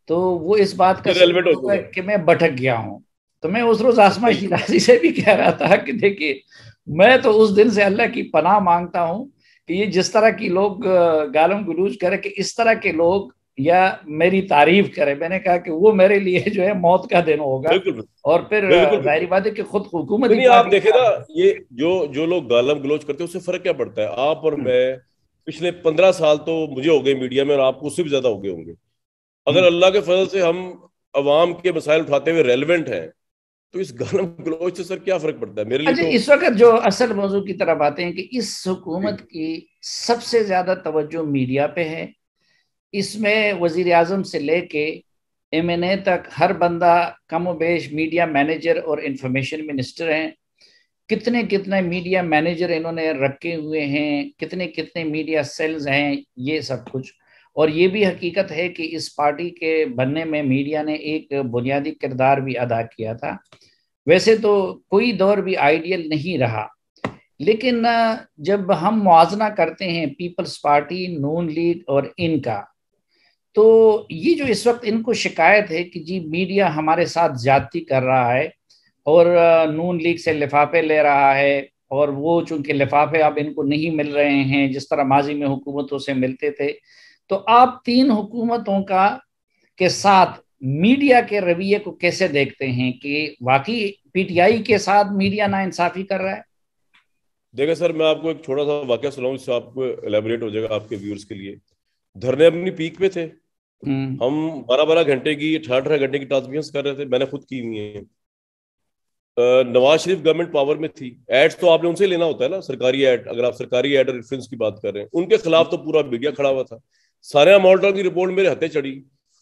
तो वो इस बात का रेलेवेंट सबूत हो होगा जाएगा। कि मैं भटक गया हूँ। तो मैं उस रोज आसमा सही। शिराजी से भी कह रहा था कि देखिए, मैं तो उस दिन से अल्लाह की पनाह मांगता हूँ कि ये जिस तरह की लोग गालम गलूज करे, कि इस तरह के लोग या मेरी तारीफ करे, मैंने कहा कि वो मेरे लिए जो है मौत का दिन होगा। बिल्कुल और फिर बिल्कुल जाहिर बिल्कुल। बात है कि खुद नहीं हुकूमती नहीं, आप पार्टी देखें का। ना, ये जो जो लोग गालम गलोच करते हैं उससे फर्क क्या पड़ता है? आप और हम्म, मैं पिछले 15 साल तो मुझे हो गए मीडिया में, और आपको उससे भी ज्यादा हो गए होंगे। अगर हम्म। अल्लाह के फजल से हम अवाम के मसाइल उठाते हुए रेलिवेंट हैं, तो इस गालम गलोच से सर क्या फर्क पड़ता है मेरे लिए अच्छा, तो। इस वक्त जो असल मौजू की तरफ आते हैं कि इस जी। हुकूमत की सबसे ज्यादा तवज्जो मीडिया पे है। इसमें वजीर आजम से लेके एमएनए तक हर बंदा कम बेश मीडिया मैनेजर और इंफॉर्मेशन मिनिस्टर हैं। कितने कितने मीडिया मैनेजर इन्होंने रखे हुए हैं, कितने कितने मीडिया सेल्स हैं, ये सब कुछ। और ये भी हकीकत है कि इस पार्टी के बनने में मीडिया ने एक बुनियादी किरदार भी अदा किया था। वैसे तो कोई दौर भी आइडियल नहीं रहा, लेकिन जब हम मुआजना करते हैं पीपल्स पार्टी, नून लीग और इनका, तो ये जो इस वक्त इनको शिकायत है कि जी मीडिया हमारे साथ ज्यादती कर रहा है और नून लीग से लिफाफे ले रहा है, और वो चूंकि लिफाफे अब इनको नहीं मिल रहे हैं जिस तरह माजी में हुकूमतों से मिलते थे। तो आप तीन हुकूमतों का के साथ मीडिया के रवैये को कैसे देखते हैं कि वाकई पीटीआई के साथ मीडिया नाइंसाफी कर रहा है? देखिए सर, मैं आपको एक छोटा सा वाकया सुनाऊं, जिससे आपको एलेबोरेट हो जाएगा आपके व्यूअर्स के लिए। धरने अपनी पीक पे थे। हम्म। हम 12-12 घंटे की, 18-18 घंटे की ट्रांसमिशन कर रहे थे, मैंने खुद की हुई है। नवाज शरीफ गवर्नमेंट पावर में थी, एड्स तो आपने उनसे लेना होता है ना, सरकारी एड। अगर आप सरकारी एड और रेफरेंस की बात कर रहे हैं, उनके खिलाफ तो पूरा मीडिया खड़ा हुआ था। सारे मॉडल की रिपोर्ट मेरे हथे चढ़ी।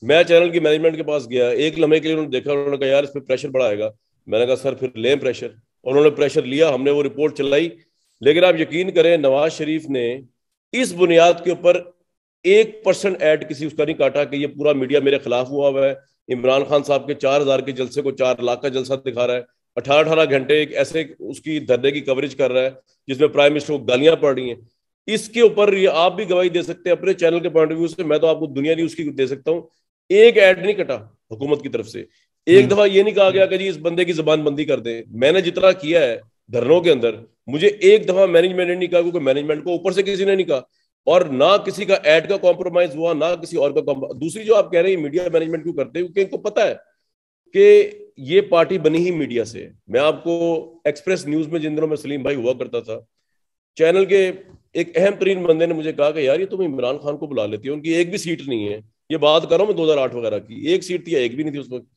मैं चैनल की मैनेजमेंट के पास गया, एक लम्हे के लिए उन्होंने देखा, उन्होंने कहा यार इस पर प्रेशर बड़ा आएगा। मैंने कहा सर फिर लें प्रेशर। उन्होंने प्रेशर लिया, हमने वो रिपोर्ट चलाई। लेकिन आप यकीन करें, नवाज शरीफ ने इस बुनियाद के ऊपर 1% ऐड किसी उसका नहीं काटा कि ये पूरा मीडिया मेरे खिलाफ हुआ है। इमरान खान साहब के 4,000 के जलसे को 4 लाख का जलसा दिखा रहा है। 18-18 घंटे एक ऐसे उसकी धरने की कवरेज कर रहा है जिसमें प्राइम मिनिस्टर को गालियां पड़ रही हैं। इसके ऊपर ये आप भी गवाही दे सकते हैं अपने चैनल के पॉइंट ऑफ व्यू से, मैं तो आपको दुनिया न्यूज की दे सकता हूँ। एक ऐड नहीं कटा हुकूमत की तरफ से। एक हम्म। दफा ये नहीं कहा गया कि जी इस बंदे की जबान बंदी कर दें। मैंने जितना किया है धरनों के अंदर, मुझे एक दफा मैनेजमेंट ने नहीं कहा, क्योंकि मैनेजमेंट को ऊपर से किसी ने नहीं कहा। और ना किसी का ऐड का कॉम्प्रोमाइज हुआ, ना किसी और का दूसरी जो आप कह रहे हैं मीडिया मैनेजमेंट क्यों करते हैं, क्योंकि इनको पता है कि ये पार्टी बनी ही मीडिया से है। मैं आपको एक्सप्रेस न्यूज में जिन दिनों में सलीम भाई हुआ करता था, चैनल के एक अहम तरीन बंदे ने मुझे कहा कि यार ये तुम इमरान खान को बुला लेती हो, उनकी एक भी सीट नहीं है। ये बात कर रहा हूं मैं 2008 वगैरह की, एक सीट थी या एक भी नहीं थी उस वक्त।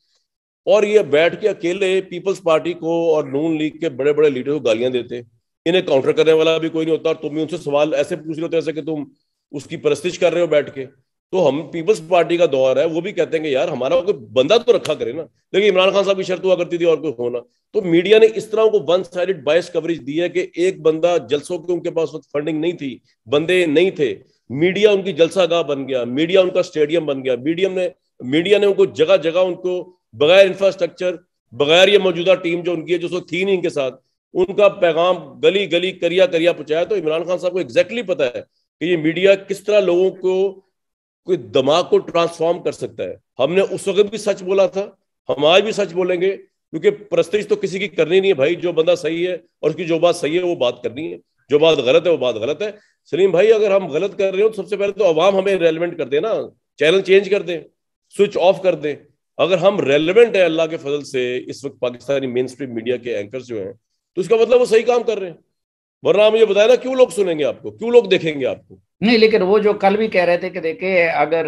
और ये बैठ के अकेले पीपल्स पार्टी को और नून लीग के बड़े बड़े लीडर को गालियां देते। इन्हें काउंटर करने वाला भी कोई नहीं होता, और तुम भी उनसे सवाल ऐसे पूछ रहे होते जैसे कि तुम उसकी परस्तिश कर रहे हो बैठ के। तो हम पीपल्स पार्टी का दौर है, वो भी कहते हैं कि यार हमारा कोई बंदा तो रखा करे ना। लेकिन इमरान खान साहब की शर्त हुआ करती थी और कोई होना। तो मीडिया ने इस तरह को वन साइडेड बायस कवरेज दी है कि एक बंदा जलसों की, उनके पास फंडिंग नहीं थी, बंदे नहीं थे, मीडिया उनकी जलसागाह बन गया, मीडिया उनका स्टेडियम बन गया। मीडिया ने उनको जगह जगह उनको बगैर इंफ्रास्ट्रक्चर, बगैर ये मौजूदा टीम जो उनकी है, जो थी नहीं इनके साथ, उनका पैगाम गली गली करिया करिया पहुंचाया। तो इमरान खान साहब को एग्जैक्टली पता है कि ये मीडिया किस तरह लोगों को, कोई दिमाग को ट्रांसफॉर्म कर सकता है। हमने उस वक्त भी सच बोला था, हम आज भी सच बोलेंगे, क्योंकि प्रस्तीज तो किसी की करनी नहीं है भाई। जो बंदा सही है और उसकी जो बात सही है वो बात करनी है, जो बात गलत है वो बात गलत है। सलीम भाई, अगर हम गलत कर रहे हो तो सबसे पहले तो अवाम हमें रेलिवेंट कर दे ना, चैनल चेंज कर दें, स्विच ऑफ कर दें। अगर हम रेलिवेंट है अल्लाह के फजल से इस वक्त पाकिस्तानी मेन स्ट्रीम मीडिया के एंकर्स जो हैं, तो इसका मतलब वो सही काम कर रहे हैं। वरना आप मुझे बताया ना, क्यों लोग सुनेंगे आपको, क्यों लोग देखेंगे आपको? नहीं, लेकिन वो जो कल भी कह रहे थे कि देखिए, अगर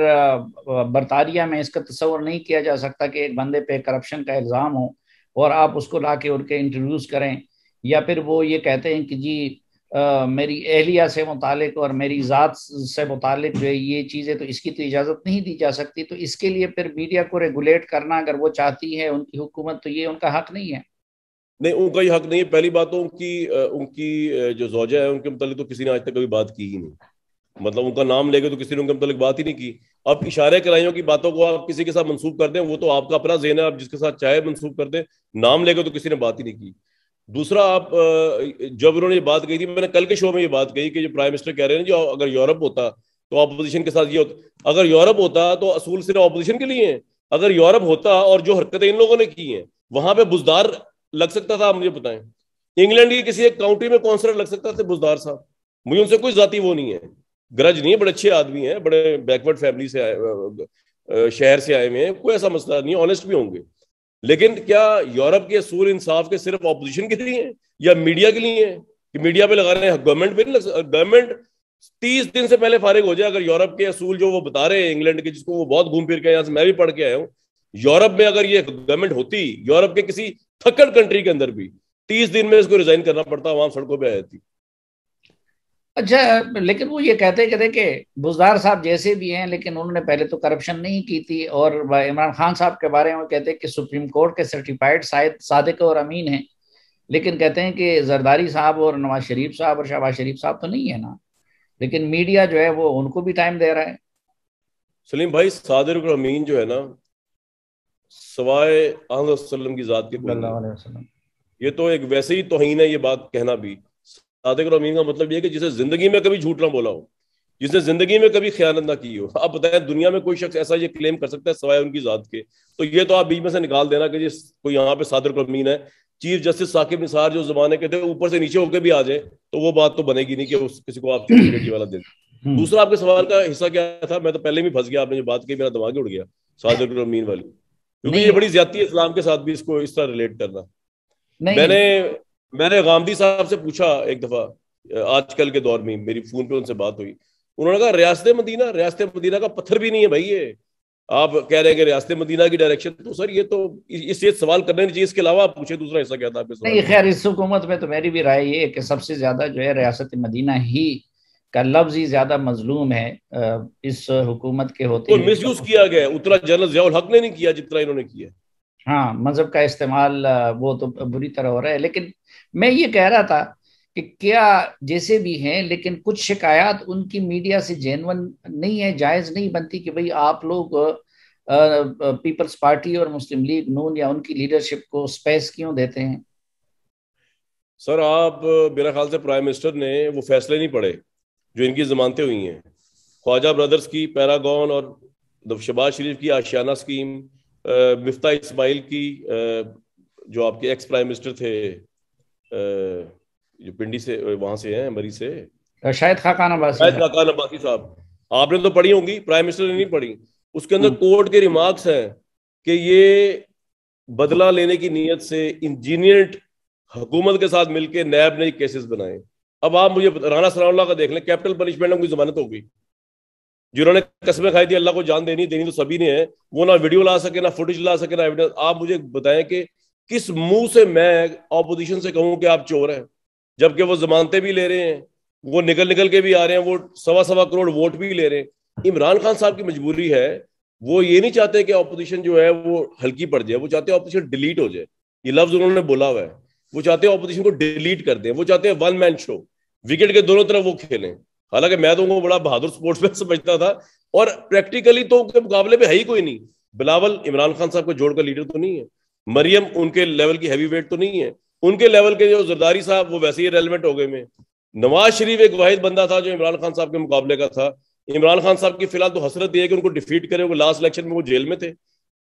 बरतानिया में इसका तस्वर नहीं किया जा सकता कि एक बंदे पे करप्शन का इल्जाम हो और आप उसको ला के उनके इंट्रोड्यूस करें, या फिर वो ये कहते हैं कि जी मेरी एहलिया से मुतालिक और मेरी ज़ात से मुतालिक जो है ये चीज़ें, तो इसकी तो इजाज़त नहीं दी जा सकती। तो इसके लिए फिर मीडिया को रेगुलेट करना अगर वो चाहती है उनकी हुकूमत, तो ये उनका हक नहीं है। नहीं, उनका ही हक नहीं है। पहली बात तो उनकी जो जोजा है उनके मतलब तो किसी ने आज तक कभी बात की ही नहीं। मतलब उनका नाम लेके तो किसी ने उनके मतलब बात ही नहीं की। अब इशारे कराइयों की बातों को आप किसी के साथ मंसूब कर दें, वो तो आपका अपना ज़हन है, आप जिसके साथ चाहे मंसूब कर दें। नाम लेके तो किसी ने बात ही नहीं की। दूसरा, आप जब उन्होंने ये बात कही थी, मैंने कल के शो में ये बात कही कि जो प्राइम मिनिस्टर कह रहे हैं, जो अगर यूरोप होता तो अपोजिशन के साथ ये होता। अगर यूरोप होता तो असूल सिर्फ अपोजिशन के लिए है, अगर यूरोप होता और जो हरकतें इन लोगों ने की हैं वहां पे बुजदार लग सकता था, आप मुझे बताएं। इंग्लैंड की किसी एक काउंटी में काउंसलर लग सकता था बुजदार साहब। मुझे उनसे कोई जाती वो नहीं है, गरज नहीं है, बड़े अच्छे आदमी हैं, बड़े बैकवर्ड फैमिली से आए, शहर से आए हुए हैं, कोई ऐसा मसला नहीं, ऑनेस्ट भी होंगे। लेकिन क्या यूरोप के असूल इंसाफ के सिर्फ ऑपोजिशन के लिए हैं या मीडिया के लिए हैं कि मीडिया पे लगा रहे हैं? गवर्नमेंट पे नहीं लग सकता। गवर्नमेंट 30 दिन से पहले फारिग हो जाए अगर यूरोप के असूल जो वो बता रहे हैं इंग्लैंड के, जिसको वो बहुत घूम फिर के यहाँ से मैं भी पढ़ के आया हूँ, यूरोप में अगर ये गवर्नमेंट होती, यूरोप के किसी थक्कड़ कंट्री के अंदर भी 30 दिन में इसको रिजाइन करना पड़ता, वहां सड़कों पर आ जाती। अच्छा, लेकिन वो ये कहते कि बुजदार साहब जैसे भी हैं, लेकिन उन्होंने पहले तो करप्शन नहीं की थी। और इमरान खान साहब के बारे में कहते हैं कि सुप्रीम कोर्ट के सर्टिफाइड शायद सादिक और अमीन हैं, लेकिन कहते हैं कि जरदारी साहब और नवाज शरीफ साहब और शहबाज शरीफ साहब तो नहीं है ना। लेकिन मीडिया जो है वो उनको भी टाइम दे रहा है। सलीम भाई, सादिक और अमीन जो है ना, सवाए वसल्लम की जात के कोई नहीं। सल्लल्लाहु अलैहि वसल्लम। ये तो एक वैसे ही तौहीन है ये बात कहना भी। सादिक और अमीन का मतलब ये है कि जिसे जिंदगी में कभी झूठ ना बोला हो, जिसने जिंदगी में कभी खयानत ना की हो। आप बताएं दुनिया में कोई शख्स ऐसा ये क्लेम कर सकता है सवाए उनकी जात के? तो ये तो आप बीच में से निकाल देना कि जिस कोई यहाँ पे सादिक और अमीन है। चीफ जस्टिस साकिब निसार जो जमाने के थे, ऊपर से नीचे होकर भी आ जाए तो वो बात तो बनेगी नहीं कि उस किसी को आप चीफ वाला दे। दूसरा, आपके सवाल का हिस्सा क्या था? मैं तो पहले भी फंस गया, आपने जो बात की मेरा दिमाग ही उड़ गया सादिक और अमीन वाली, क्योंकि नहीं ये बड़ी ज्यादती है इस्लाम के साथ भी इसको इस तरह रिलेट करना। नहीं। मैंने मैंने गांधी साहब से पूछा एक दफा, आजकल के दौर में मेरी फोन पे उनसे बात हुई। उन्होंने कहा रियासत मदीना का पत्थर भी नहीं है भाई ये। आप कह रहे हैं कि रियासत मदीना की डायरेक्शन, तो सर ये तो इस सवाल करने की चीज के अलावा आप पूछे दूसरा हिस्सा क्या था आपके सवाल नहीं, का? खैर इस हुकूमत में तो मेरी भी राय ये है कि सबसे ज्यादा जो है रियासत मदीना ही का लफ्ज ही ज्यादा मजलूम है इस हुकूमत के होते तो हुए। मिस यूज किया गया है, उतना जनरल जियाउल हक ने नहीं किया जितना इन्होंने किया। हाँ, मजहब का इस्तेमाल वो तो बुरी तरह हो रहा है। लेकिन मैं ये कह रहा था कि क्या जैसे भी हैं, लेकिन कुछ शिकायत उनकी मीडिया से जेन्युइन नहीं है, जायज नहीं बनती कि भाई आप लोग पीपल्स पार्टी और मुस्लिम लीग नून या उनकी लीडरशिप को स्पेस क्यों देते हैं? सर आप, मेरा ख्याल से प्राइम मिनिस्टर ने वो फैसले नहीं पढ़े जो इनकी जमानतें हुई हैं। ख्वाजा ब्रदर्स की, पैरागॉन और शहबाज शरीफ की आशियाना स्कीम, मिफ्ता इस्माइल की, जो आपके एक्स प्राइम मिनिस्टर थे, जो पिंडी से वहां से हैं, मरी से, शायद खाकान अब्बासी शायद साहब। खाकान अब्बासी साहब। आपने तो पढ़ी होंगी, प्राइम मिनिस्टर ने नहीं पढ़ी। उसके अंदर हम्म। कोर्ट के रिमार्क्स हैं कि ये बदला लेने की नीयत से इंजीनियर्ड हुकूमत के साथ मिलकर नैब ने केसेस बनाए। अब आप मुझे राना सनाउल्लाह का देख लें, कैपिटल पनिशमेंट में कोई जमानत हो गई? जिन्होंने कस्में खाई थी अल्लाह को जान देनी देनी तो सभी ने है, वो ना वीडियो ला सके, ना फुटेज ला सके, ना एविडेंस। आप मुझे बताएं कि किस मुंह से मैं ऑपोजिशन से कहूं कि आप चोर हैं, जबकि वो जमानतें भी ले रहे हैं, वो निकल निकल के भी आ रहे हैं, वो 1.25 करोड़ वोट भी ले रहे हैं। इमरान खान साहब की मजबूरी है, वो ये नहीं चाहते कि ऑपोजिशन जो है वो हल्की पड़ जाए, वो चाहते हैं ऑपोजिशन डिलीट हो जाए। ये लफ्ज उन्होंने बोला हुआ है, वो चाहते हैं ऑपोजिशन को डिलीट कर दें, वो चाहते हैं वन मैन शो, विकेट के दोनों तरफ वो खेलें। हालांकि मैं तो उनको बड़ा बहादुर स्पोर्ट्समैन समझता था, और प्रैक्टिकली तो उनके मुकाबले में है ही कोई नहीं। बिलावल इमरान खान साहब को जोड़ का लीडर तो नहीं है, मरियम उनके लेवल की हैवी वेट तो नहीं है, उनके लेवल के जो जरदारी साहब वो वैसे ही रेलिवेंट हो गए में। नवाज शरीफ एक वाहिद बंदा था जो इमरान खान साहब के मुकाबले का था। इमरान खान साहब की फिलहाल तो हसरत ये है कि उनको डिफीट करे, वो लास्ट इलेक्शन में वो जेल में थे,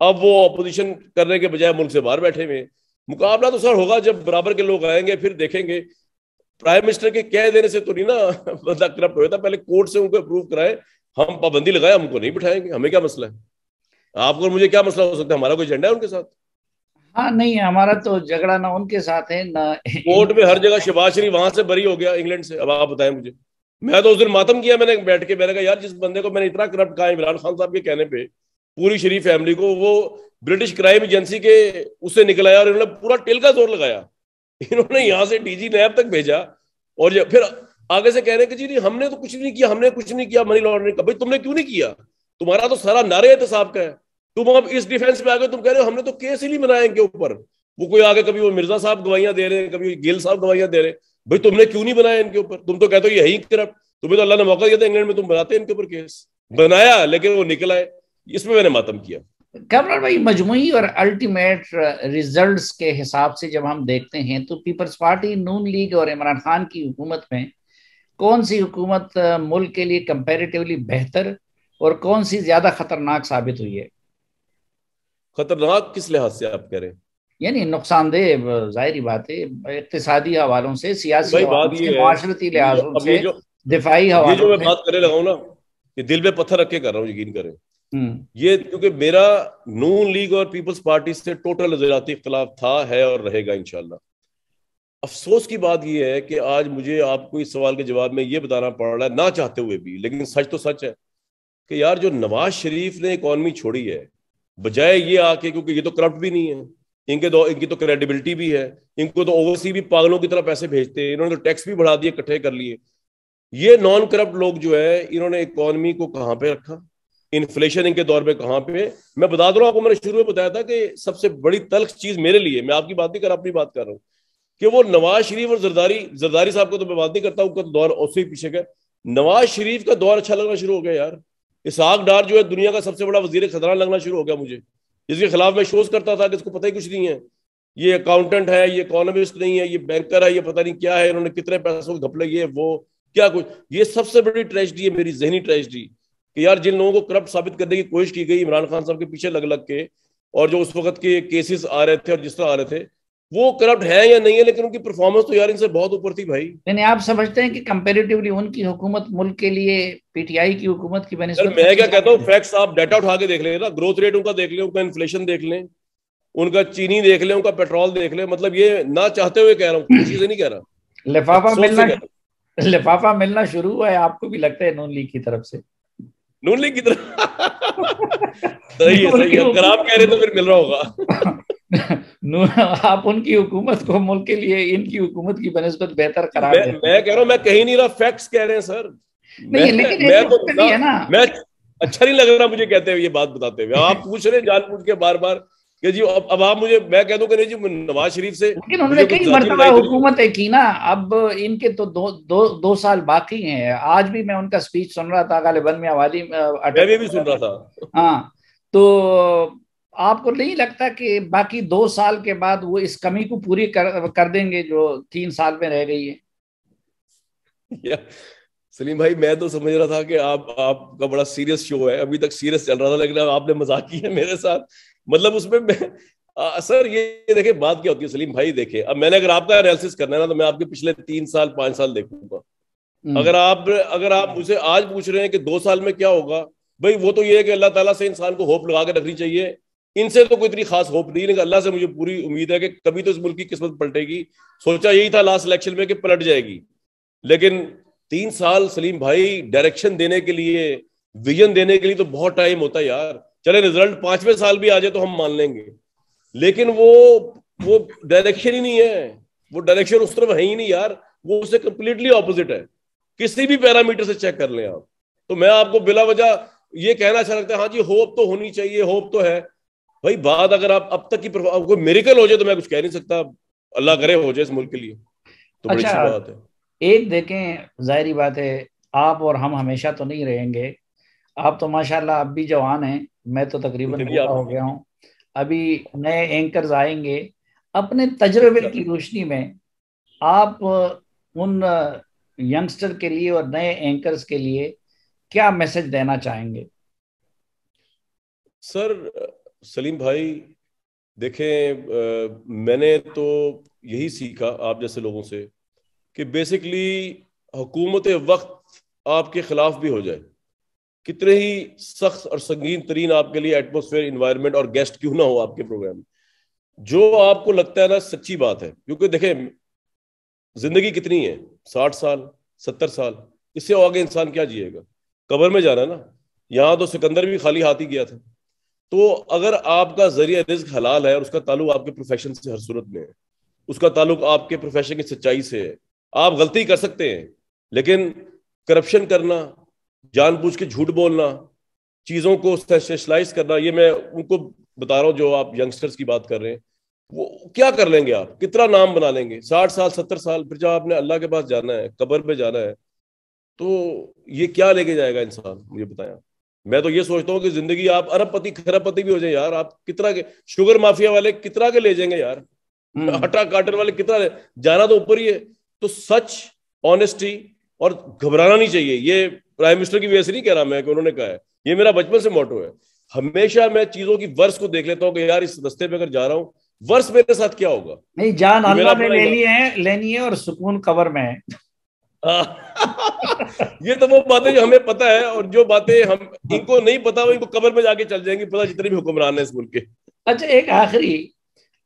अब वो ऑपोजिशन करने के बजाय मुल्क से बाहर बैठे हुए। मुकाबला तो सर होगा जब बराबर के लोग आएंगे, फिर देखेंगे। प्राइम मिनिस्टर के कह देने से तो नहीं ना बंदा करप्ट हुआ था, पहले कोर्ट से उनको अप्रूव कराए। हम पाबंदी लगाए, हमको नहीं बिठाएंगे, हमें क्या मसला है? आपको और मुझे क्या मसला हो सकता है? हमारा कोई एजेंडा है उनके साथ? हाँ, नहीं, हमारा तो झगड़ा ना उनके साथ है ना कोर्ट में इनके हर साथ। जगह शहबाज शरीफ वहां से बरी हो गया इंग्लैंड से। अब आप बताएं मुझे, मैं तो उस दिन मातम किया, मैंने बैठ के, मैंने कहा यार जिस बंदे को मैंने इतना करप्ट कहा इमरान खान साहब के कहने पे, पूरी शरीफ फैमिली को, वो ब्रिटिश क्राइम एजेंसी के उससे निकल आया और इन्होंने पूरा टेल का जोर लगाया। इन्होंने यहाँ से डीजी नैब तक भेजा, और फिर आगे से कह रहे हैं कि जी नहीं हमने तो कुछ नहीं किया, हमने कुछ नहीं किया मनी लॉन्ड्रिंग का। भाई तुमने क्यों नहीं किया? तुम्हारा तो सारा नारे एहतसाब का है। तुम अब इस डिफेंस में आ गए, तुम कह रहे हो हमने तो केस ही नहीं बनाए इनके ऊपर। वो कोई आगे, कभी वो मिर्जा साहब गवाहियां दे रहे हैं, कभी गिल साहब गवाहियां दे रहे हैं। भाई तुमने क्यों नहीं बनाया इनके ऊपर? तुम तो कहते हो यही करप्ट, तुम्हें तो अल्लाह ने मौका दिया था इंग्लैंड में, तुम बनाते इनके ऊपर केस। बनाया लेकिन वो निकल आए, इसमें मैंने मातम किया। कमर भाई, मजमुई और अल्टीमेट रिजल्ट्स के हिसाब से जब हम देखते हैं तो पीपल्स पार्टी नून लीग और इमरान खान की हुकूमत में कौन सी हुकूमत मुल्क के लिए कंपैरेटिवली बेहतर और कौन सी ज्यादा खतरनाक साबित हुई है? खतरनाक किस लिहाज से आप कह रहे हैं? यानी नुकसानदेह, जाहिर बात है, इक्तिसादी हवालों से, सियासी भाई हवालों बात से, ये है, माशरती लिहाजों अब से, दिफाई ये जो हवालों मैं से। बात करने लगा हूं ना, ये दिल पे पत्थर रख के कर रहा हूँ, यकीन करें। हम्म। ये क्योंकि मेरा नून लीग और पीपल्स पार्टी से टोटल नजरियाती इख्तलाफ था, है और रहेगा इंशाल्लाह। अफसोस की बात यह है कि आज मुझे आपको इस सवाल के जवाब में ये बताना पड़ रहा है, ना चाहते हुए भी, लेकिन सच तो सच है कि यार जो नवाज शरीफ ने इकॉनमी छोड़ी है, बजाय ये आके, क्योंकि ये तो करप्ट भी नहीं है, इनकी तो क्रेडिबिलिटी भी है, इनको तो ओवरसी भी पागलों की तरह पैसे भेजते हैं, इन्होंने तो टैक्स भी बढ़ा दिए, इकट्ठे कर लिए। ये नॉन करप्ट लोग जो है, इन्होंने इकोनॉमी को कहां पे रखा, इन्फ्लेशन इनके दौर पे कहां पे। मैं बता दो आपको, मैंने शुरू में बताया था कि सबसे बड़ी तल्ख चीज मेरे लिए, मैं आपकी बात नहीं कर रहा, अपनी बात कर रहा हूं, कि वो नवाज शरीफ और जरदारी, जरदारी साहब को तो मैं बात नहीं करता, उनका दौर उससे ही पीछे गया। नवाज शरीफ का दौर अच्छा लगना शुरू हो गया यार। इसहाक डार जो है दुनिया का सबसे बड़ा वजीर खजाना लगना शुरू हो गया मुझे, जिसके खिलाफ मैं शोज करता था कि इसको पता ही कुछ नहीं है, ये अकाउंटेंट है, ये इकोनॉमिस्ट नहीं है, ये बैंकर है, ये पता नहीं क्या है, इन्होंने कितने पैसों के घपले, ये वो क्या कुछ। ये सबसे बड़ी ट्रेजिडी है, मेरी जहनी ट्रेजिडी, कि यार जिन लोगों को करप्ट साबित करने की कोशिश की गई इमरान खान साहब के पीछे लग लग के, और जो उस वक्त के केसेस आ रहे थे और जिस तरह आ रहे थे, वो करप्ट है या नहीं है, लेकिन उनकी परफॉर्मेंस तो यार इनसे बहुत ऊपर थी भाई। यानी आप समझते हैं कि कंपेरेटिवली उनकी हुकूमत मुल्क के लिए पीटीआई की हुकूमत की सर बनिस्बत मैं अच्छी क्या कहता हूँ, साबित है? फैक्ट्स आप डाटा उठा के देख लें ना, ग्रोथ रेट उनका देख लें, उनका इन्फ्लेशन देख लें, उनका चीनी देख लें, उनका पेट्रोल देख लें। मतलब ये ना चाहते हुए कह रहा हूँ, खुशी से नहीं कह रहा, लिफाफा अफसोस से मिलना कह रहा हूँ। लिफाफा मिलना शुरू हुआ है, आपको भी लगता है नून लीग की तरफ से? नून लीग की तरफ सही है, नून सही की है, अगर आप कह रहे हुकूमत तो फिर मिल रहा होगा। आप उनकी हुकूमत को मुल्क के लिए इनकी हुकूमत की बनिस्बत बेहतर करार देते हैं? मैं कह रहा हूं, मैं कहीं नहीं रहा, फैक्ट्स कह रहे हैं सर। नहीं मैं है, लेकिन एक मैं तो नुक्ता ना, भी है ना। मैं अच्छा नहीं लग रहा मुझे कहते हुए, ये बात बताते हुए आप पूछ रहे जान पूछ के बार बार कि जी अब आप मुझे, मैं कह दूं कि नहीं जी नवाज शरीफ से लेकिन उन्होंने मुझे कुछ कई जाती मरतबा लड़ाई तो नहीं। हुकूमतें की ना। अब इनके तो दो साल बाकी हैं। आज भी मैं उनका स्पीच सुन रहा था, गालिबन में आबादी मैं अटक। भी सुन रहा था। हाँ। तो आपको नहीं लगता कि बाकी 2 साल के बाद वो इस कमी को पूरी कर देंगे जो 3 साल में रह गई है? या, सलीम भाई मैं तो समझ रहा था कि आपका बड़ा सीरियस शो है, अभी तक सीरियस चल रहा था, लेकिन अब आपने मजाक किया मेरे साथ। मतलब उसमें मैं सर ये देखिए बात क्या होती है सलीम भाई, देखिए अब मैंने अगर आपका एनालिसिस करना है ना, तो मैं आपके पिछले 3 साल 5 साल देखूंगा। हम्म। अगर आप मुझे आज पूछ रहे हैं कि 2 साल में क्या होगा, भाई वो तो ये है कि अल्लाह ताला से इंसान को होप लगा के रखनी चाहिए। इनसे तो कोई इतनी खास होप नहीं, लेकिन अल्लाह से मुझे पूरी उम्मीद है कि कभी तो इस मुल्क की किस्मत पलटेगी। सोचा यही था लास्ट इलेक्शन में कि पलट जाएगी, लेकिन 3 साल सलीम भाई डायरेक्शन देने के लिए, विजन देने के लिए तो बहुत टाइम होता है यार। चले रिजल्ट 5वें साल भी आ जाए तो हम मान लेंगे, लेकिन वो डायरेक्शन ही नहीं है, वो डायरेक्शन उस तरफ है ही नहीं यार, वो उससे कंप्लीटली ऑपोजिट है। किसी भी पैरामीटर से चेक कर लें आप। तो मैं आपको बिला वजह ये कहना अच्छा लगता है, हाँ जी होप तो होनी चाहिए, होप तो है भाई। बात अगर आप अब तक की कोई मेरिकल हो जाए तो मैं कुछ कह नहीं सकता, अल्लाह करे हो जाए इस मुल्क के लिए, तो बड़ी अच्छा, अच्छी बात है। एक देखें, जाहिर बात है, आप और हम हमेशा तो नहीं रहेंगे। आप तो माशाल्लाह अब भी जवान हैं, मैं तो तकरीबन नहीं बूढ़ा आप हो गया हूँ। अभी नए एंकर्स आएंगे। अपने तजुर्बे की रोशनी में आप उन यंगस्टर के लिए और नए एंकर्स के लिए क्या मैसेज देना चाहेंगे? सर सलीम भाई देखें, मैंने तो यही सीखा आप जैसे लोगों से कि बेसिकली हुकूमत वक्त आपके खिलाफ भी हो जाए, कितने ही सख्त और संगीन तरीन आपके लिए एटमोसफेयर, इन्वायरमेंट और गेस्ट क्यों ना हो आपके प्रोग्राम में, जो आपको लगता है ना सच्ची बात है। क्योंकि देखें जिंदगी कितनी है, 60 साल 70 साल, इससे आगे इंसान क्या जिएगा, कब्र में जाना है ना। यहाँ तो सिकंदर भी खाली हाथ ही गया था। तो अगर आपका जरिया रिज्क हलाल है और उसका ताल्लुक आपके प्रोफेशन से हर सूरत में है, उसका ताल्लुक आपके प्रोफेशन की सच्चाई से है, आप गलती कर सकते हैं, लेकिन करप्शन करना, जानबूझ के झूठ बोलना, चीजों को सेंसेशनलाइज करना, ये मैं उनको बता रहा हूँ जो आप यंगस्टर्स की बात कर रहे हैं, वो क्या कर लेंगे आप, कितना नाम बना लेंगे 60 साल 70 साल, फिर जब आपने अल्लाह के पास जाना है, कब्र पे जाना है, तो ये क्या लेके जाएगा इंसान, मुझे बताया। मैं तो ये सोचता हूँ कि जिंदगी आप अरबपति खरबपति भी हो जाए यार, आप कितना के शुगर माफिया वाले कितना के ले जाएंगे यार, हम्म। आटा काटने वाले कितना जाना तो ऊपर ही है। तो सच, ऑनेस्टी और घबराना नहीं चाहिए। ये प्राइम मिनिस्टर की वजह से नहीं कह रहा मैं कि उन्होंने कहा है, ये मेरा बचपन से मोटो है। हमेशा मैं चीजों की वर्ष को देख लेता हूँ कि यार इस रास्ते पे अगर जा रहा हूँ, वर्ष मेरे साथ क्या होगा। नहीं, जान ये मेरा अल्लाह ने अपना ले लिए हैं, लेनी है, और सुकून कब्र में है। ये तो वो बातें जो हमें पता है, और जो बातें हम इनको नहीं पता वो इनको कब्र में जाके चल जाएंगी, पता जितने भी हुक्मरान है इस मुल्क के। अच्छा, एक आखिरी,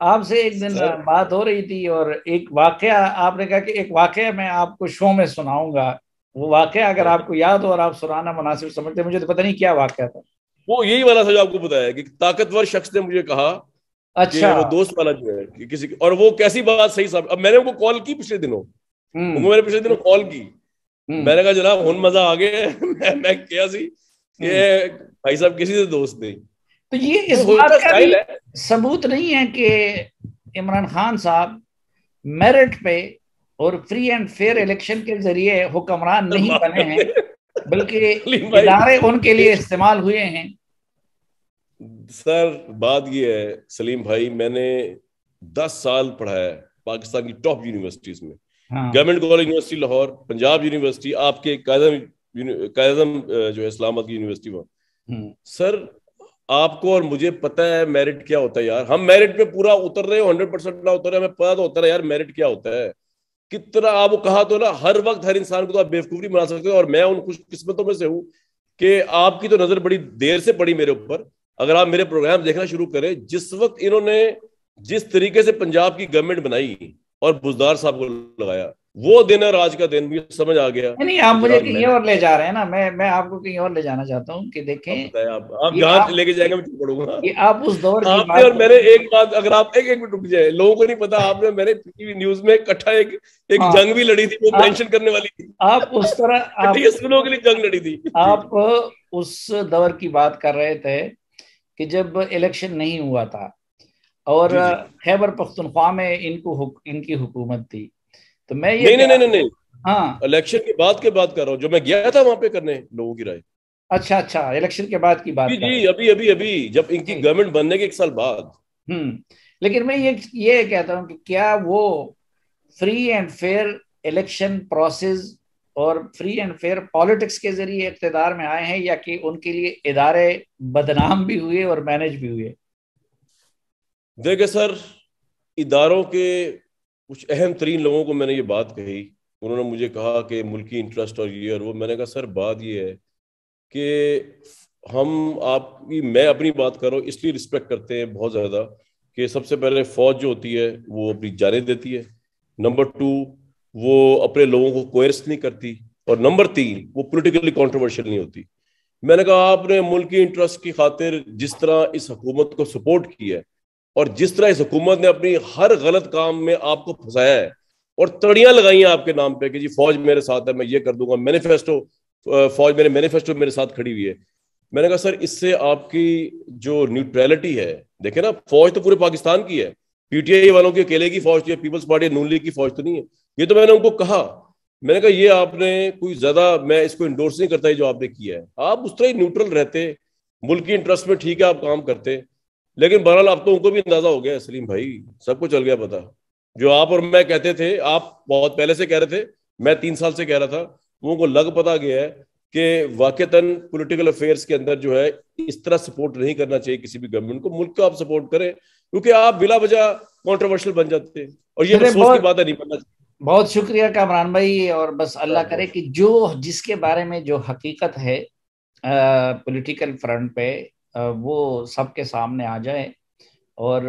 आपसे एक दिन सर बात हो रही थी और एक वाकया आपने कहा कि एक वाकया मैं आपको शो में सुनाऊंगा। वो वाकया अगर आपको याद हो और आप सुनाना मुनासिब समझते, मुझे तो पता नहीं क्या वाकया था। वो यही वाला था जो आपको बताया कि ताकतवर शख्स ने मुझे कहा कि अच्छा। वो दोस्त वाला जो है कि किसी, और वो कैसी बात सही साहब। अब मैंने उनको कॉल की पिछले दिनों, हम्म। उनको मैंने पिछले दिनों कॉल की। हम्म। मैंने कहा जनाब हुन मजा आ गया मैं क्या सी कि हम्म। भाई साहब किसी से दोस्त नहीं। तो ये वो इस बात उनका का भी स्टाइल है। सबूत नहीं है कि इमरान खान साहब मेरिट पे और फ्री एंड फेयर इलेक्शन के जरिए हुक्मरान नहीं माफ बने कर हैं, दे बल्कि सलीम भाई। इदारे उनके लिए इस्तेमाल हुए हैं। सर बात ये है सलीम भाई, मैंने 10 साल पढ़ा है पाकिस्तान की टॉप यूनिवर्सिटीज में। हाँ। Government college university Lahore, Punjab university, आपके कायदम कायदम जो है इस्लामाबाद की यूनिवर्सिटी में। हम्म। सर आपको और मुझे पता है मेरिट क्या होता है यार। हम मेरिट पे पूरा उतर रहे हो, 100% ना उतर रहे, हमें पता तो होता है यार मेरिट क्या होता है। कितना आपको कहा तो ना, हर वक्त हर इंसान को तो आप बेवकूफी बना सकते हो, और मैं उन खुशकिस्मतों में से हूं कि आपकी तो नजर बड़ी देर से पड़ी मेरे ऊपर। अगर आप मेरे प्रोग्राम देखना शुरू करें, जिस वक्त इन्होंने जिस तरीके से पंजाब की गवर्नमेंट बनाई और बुजदार साहब को लगाया, वो दिन और आज का दिन मुझे समझ आ गया नहीं, आप कि मुझे जनाब कहीं मेरिट। और ले जा रहे हैं ना, मैं आपको कहीं और ले जाना चाहता हूँ कि देखें, अब बताए आप ये जहां आप लेके जाएंगे मैं चुप पड़ूंगा। ये आप उस दौर की आपने बात और मैंने एक बात, अगर आप एक एक मिनट रुक जाए, लोगों को नहीं पता, आपने मैंने टीवी न्यूज में इकट्ठा एक एक हाँ, जंग भी लड़ी थी, वो आप मेंशन करने वाली थी। आप उस तरह ठीक है, सुनो के लिए जंग लड़ी थी जी। आप उस दौर की बात कर रहे थे कि जब इलेक्शन नहीं हुआ था और जी जी। खैबर पख्तूनख्वा में इनकी हुकूमत थी। तो मैं ये नहीं नहीं कह नहीं रहा नहीं नहीं, हाँ। इलेक्शन के बाद के बात कर रहा हूँ, जो मैं गया था वहां पे करने लोगों की राय। अच्छा अच्छा, इलेक्शन के बाद की जी बात कर रहे जी, अभी अभी अभी जब इनकी हैं। गवर्नमेंट बनने के 1 साल बाद। लेकिन मैं ये कहता हूं कि क्या वो free and fair election process और फ्री एंड फेयर पॉलिटिक्स के जरिए इक्तदार में आए हैं, या कि उनके लिए इदारे बदनाम भी हुए और मैनेज भी हुए। देखिए सर, इदारों के कुछ अहम तरीन लोगों को मैंने ये बात कही, उन्होंने मुझे कहा कि मुल्की इंटरेस्ट और ये और वो। मैंने कहा सर बात ये है कि हम आपकी, मैं अपनी बात कर रहा हूँ इसलिए रिस्पेक्ट करते हैं बहुत ज्यादा कि सबसे पहले फौज जो होती है वो अपनी जानें देती है, नंबर 2 वो अपने लोगों को कोयर्स नहीं करती, और नंबर 3 वो पॉलिटिकली कंट्रोवर्शियल नहीं होती। मैंने कहा आपने मुल्क की इंटरेस्ट की खातिर जिस तरह इस हुकूमत को सपोर्ट किया है, और जिस तरह इस हुकूमत ने अपनी हर गलत काम में आपको फंसाया है और तड़ियां लगाई हैं आपके नाम पे कि जी फौज मेरे साथ है, मैं ये कर दूंगा, मैनिफेस्टो, फौज मेरे मैनिफेस्टो मेरे साथ खड़ी हुई है। मैंने कहा सर इससे आपकी जो न्यूट्रलिटी है, देखे ना फौज तो पूरे पाकिस्तान की है, पीटीआई वालों की अकेले की फौज है, पीपल्स पार्टी नून लीग की फौज तो नहीं है। ये तो मैंने उनको कहा, मैंने कहा ये आपने कोई ज्यादा, मैं इसको इंडोर्स नहीं करता जो आपने किया है, आप उस तरह ही न्यूट्रल रहते, मुल्क की इंटरेस्ट में ठीक है आप काम करते। लेकिन बहरहाल अब तो उनको भी अंदाजा हो गया सलीम भाई, सबको चल गया पता। जो आप और मैं कहते थे, आप बहुत पहले से कह रहे थे, मैं 3 साल से कह रहा था, लोगों को लग पता गया है कि वाकईतन पॉलिटिकल अफेयर्स के अंदर जो है इस तरह सपोर्ट नहीं करना चाहिए किसी भी गवर्नमेंट को। मुल्क को आप सपोर्ट करें, क्योंकि आप बिला वजह कंट्रोवर्शियल बन जाते हैं, और ये चलिए, अफसोस की बात है, नहीं बनना चाहिए। बहुत शुक्रिया कामरान भाई, और बस अल्लाह बहुत करे बहुत कि जो जिसके बारे में जो हकीकत है पॉलिटिकल फ्रंट पे, वो सबके सामने आ जाए। और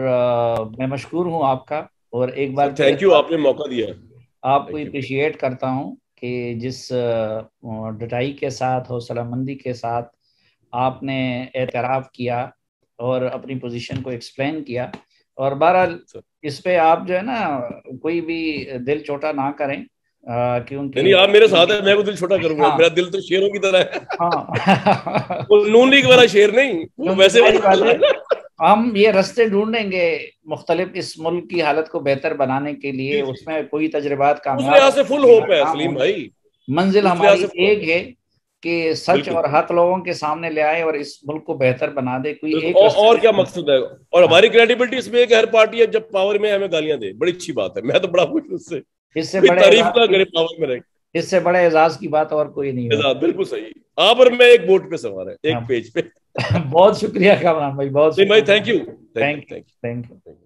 मैं मशकूर हूँ आपका, और एक सर बार फिर थैंक यू, आपने मौका दिया। आपको थैंक यू। अप्रिशिएट करता हूँ कि जिस डटाई के साथ, हौसलामंदी के साथ आपने एतराफ़ किया और अपनी पोजीशन को एक्सप्लेन किया। और बहरहाल सर इस पे आप जो है ना, कोई भी दिल छोटा ना करें, नहीं क्योंकि नहीं, आप मेरे साथ है, मैं को दिल छोटा करूंगा, हाँ मेरा दिल तो शेरों की तरह है। हाँ वो नून लीग वाला शेर नहीं, वो क्योंकि वैसे जाहिर बात है, वाला। हम ये रास्ते ढूंढेंगे मुख्तलिफ इस मुल्क की हालत को बेहतर बनाने के लिए, जी जी, उसमें कोई तजर्बात उस कामयाब लिहाज से फुल होंगे, होप है नाकाम सलीम होंगे। भाई, मंजिल उस लिहाज हमारी से full एक hope है कि है। सच बिल्कुल और हक लोगों के सामने ले आए और इस मुल्क को बेहतर बना दे, कोई बिल्कुल, एक रास्ता और क्या नहीं। मकसद है। और हाँ, हमारी क्रेडिबिलिटी इसमें है कि हर पार्टी है जब पावर में है, हमें गालियां दे, बड़ी अच्छी बात है, मैं तो बड़ा खुश हूं उससे। इससे कोई बड़े तारीफ एजाज ना की करे पावर में रहे। इससे बड़े एजाज की बात और कोई नहीं होती। बिल्कुल सही। आप और मैं एक बोट पे सवार है, हाँ, एक पेज पे। बहुत शुक्रिया कामरान भाई, बहुत भाई, शुक्रिया। Thank you, thank you, thank you.